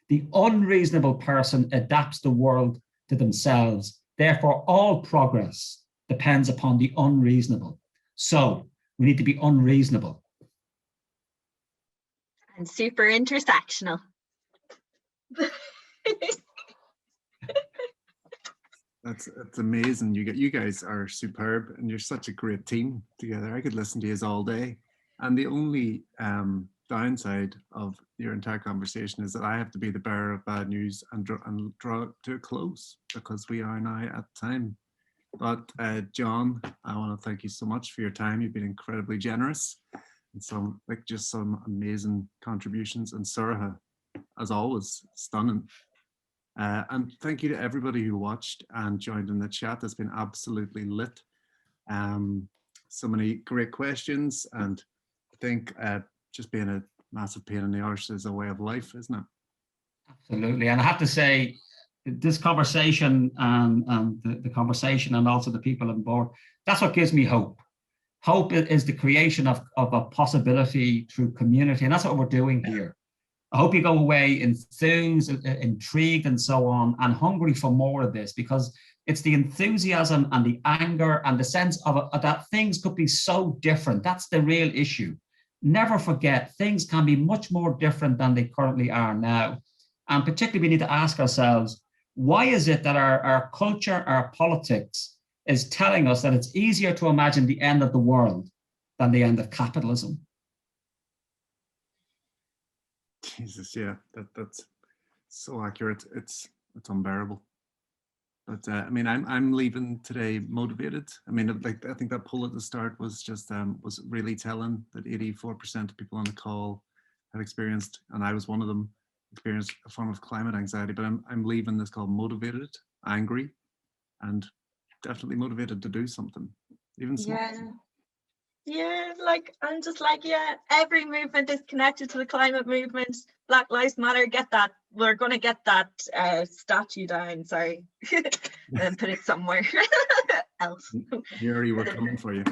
The unreasonable person adapts the world to themselves. Therefore, all progress depends upon the unreasonable. So we need to be unreasonable. And super intersectional. That's amazing. You guys are superb, and you're such a great team together. I could listen to you all day. And the only downside of your entire conversation is that I have to be the bearer of bad news and draw it to a close, because we are now at time. But John, I want to thank you so much for your time. You've been incredibly generous, and some amazing contributions. And Sorcha, as always, stunning. And thank you to everybody who watched and joined in the chat. That's been absolutely lit. So many great questions, and I think just being a massive pain in the arse is a way of life, isn't it? Absolutely. And I have to say, this conversation and the conversation, and also the people on board, that's what gives me hope. Hope is the creation of a possibility through community, and that's what we're doing here. I hope you go away enthused, intrigued, and so on, and hungry for more of this, because it's the enthusiasm and the anger and the sense of that things could be so different. That's the real issue. Never forget, things can be much more different than they currently are now. And particularly, we need to ask ourselves, why is it that our culture, our politics is telling us that it's easier to imagine the end of the world than the end of capitalism? Jesus, yeah, that's so accurate. It's unbearable. But I mean, I'm leaving today motivated. I mean, like, I think that poll at the start was just was really telling, that 84% of people on the call have experienced, and I was one of them, experienced a form of climate anxiety. But I'm leaving this call motivated, angry, and definitely motivated to do something, even small. Yeah, like, I'm just like, yeah, every movement is connected to the climate movement. Black Lives Matter, get that. We're going to get that statue down, sorry, and put it somewhere else. Yuri, we're coming for you.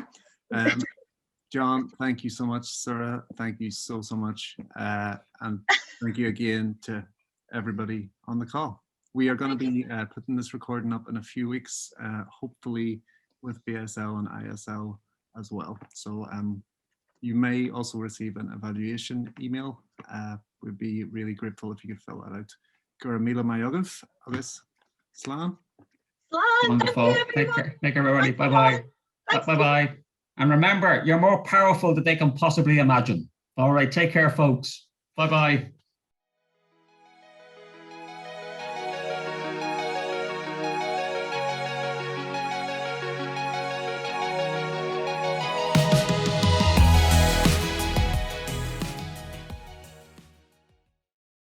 John, thank you so much. Sorcha, thank you so much. And thank you again to everybody on the call. We are going to be putting this recording up in a few weeks, hopefully with BSL and ISL as well. So you may also receive an evaluation email. We'd be really grateful if you could fill that out. Gura Mila Mayogov, Agus, Slán. Wonderful. Take care, everybody. Bye-bye. Bye-bye. And remember, you're more powerful than they can possibly imagine. All right, take care, folks. Bye-bye.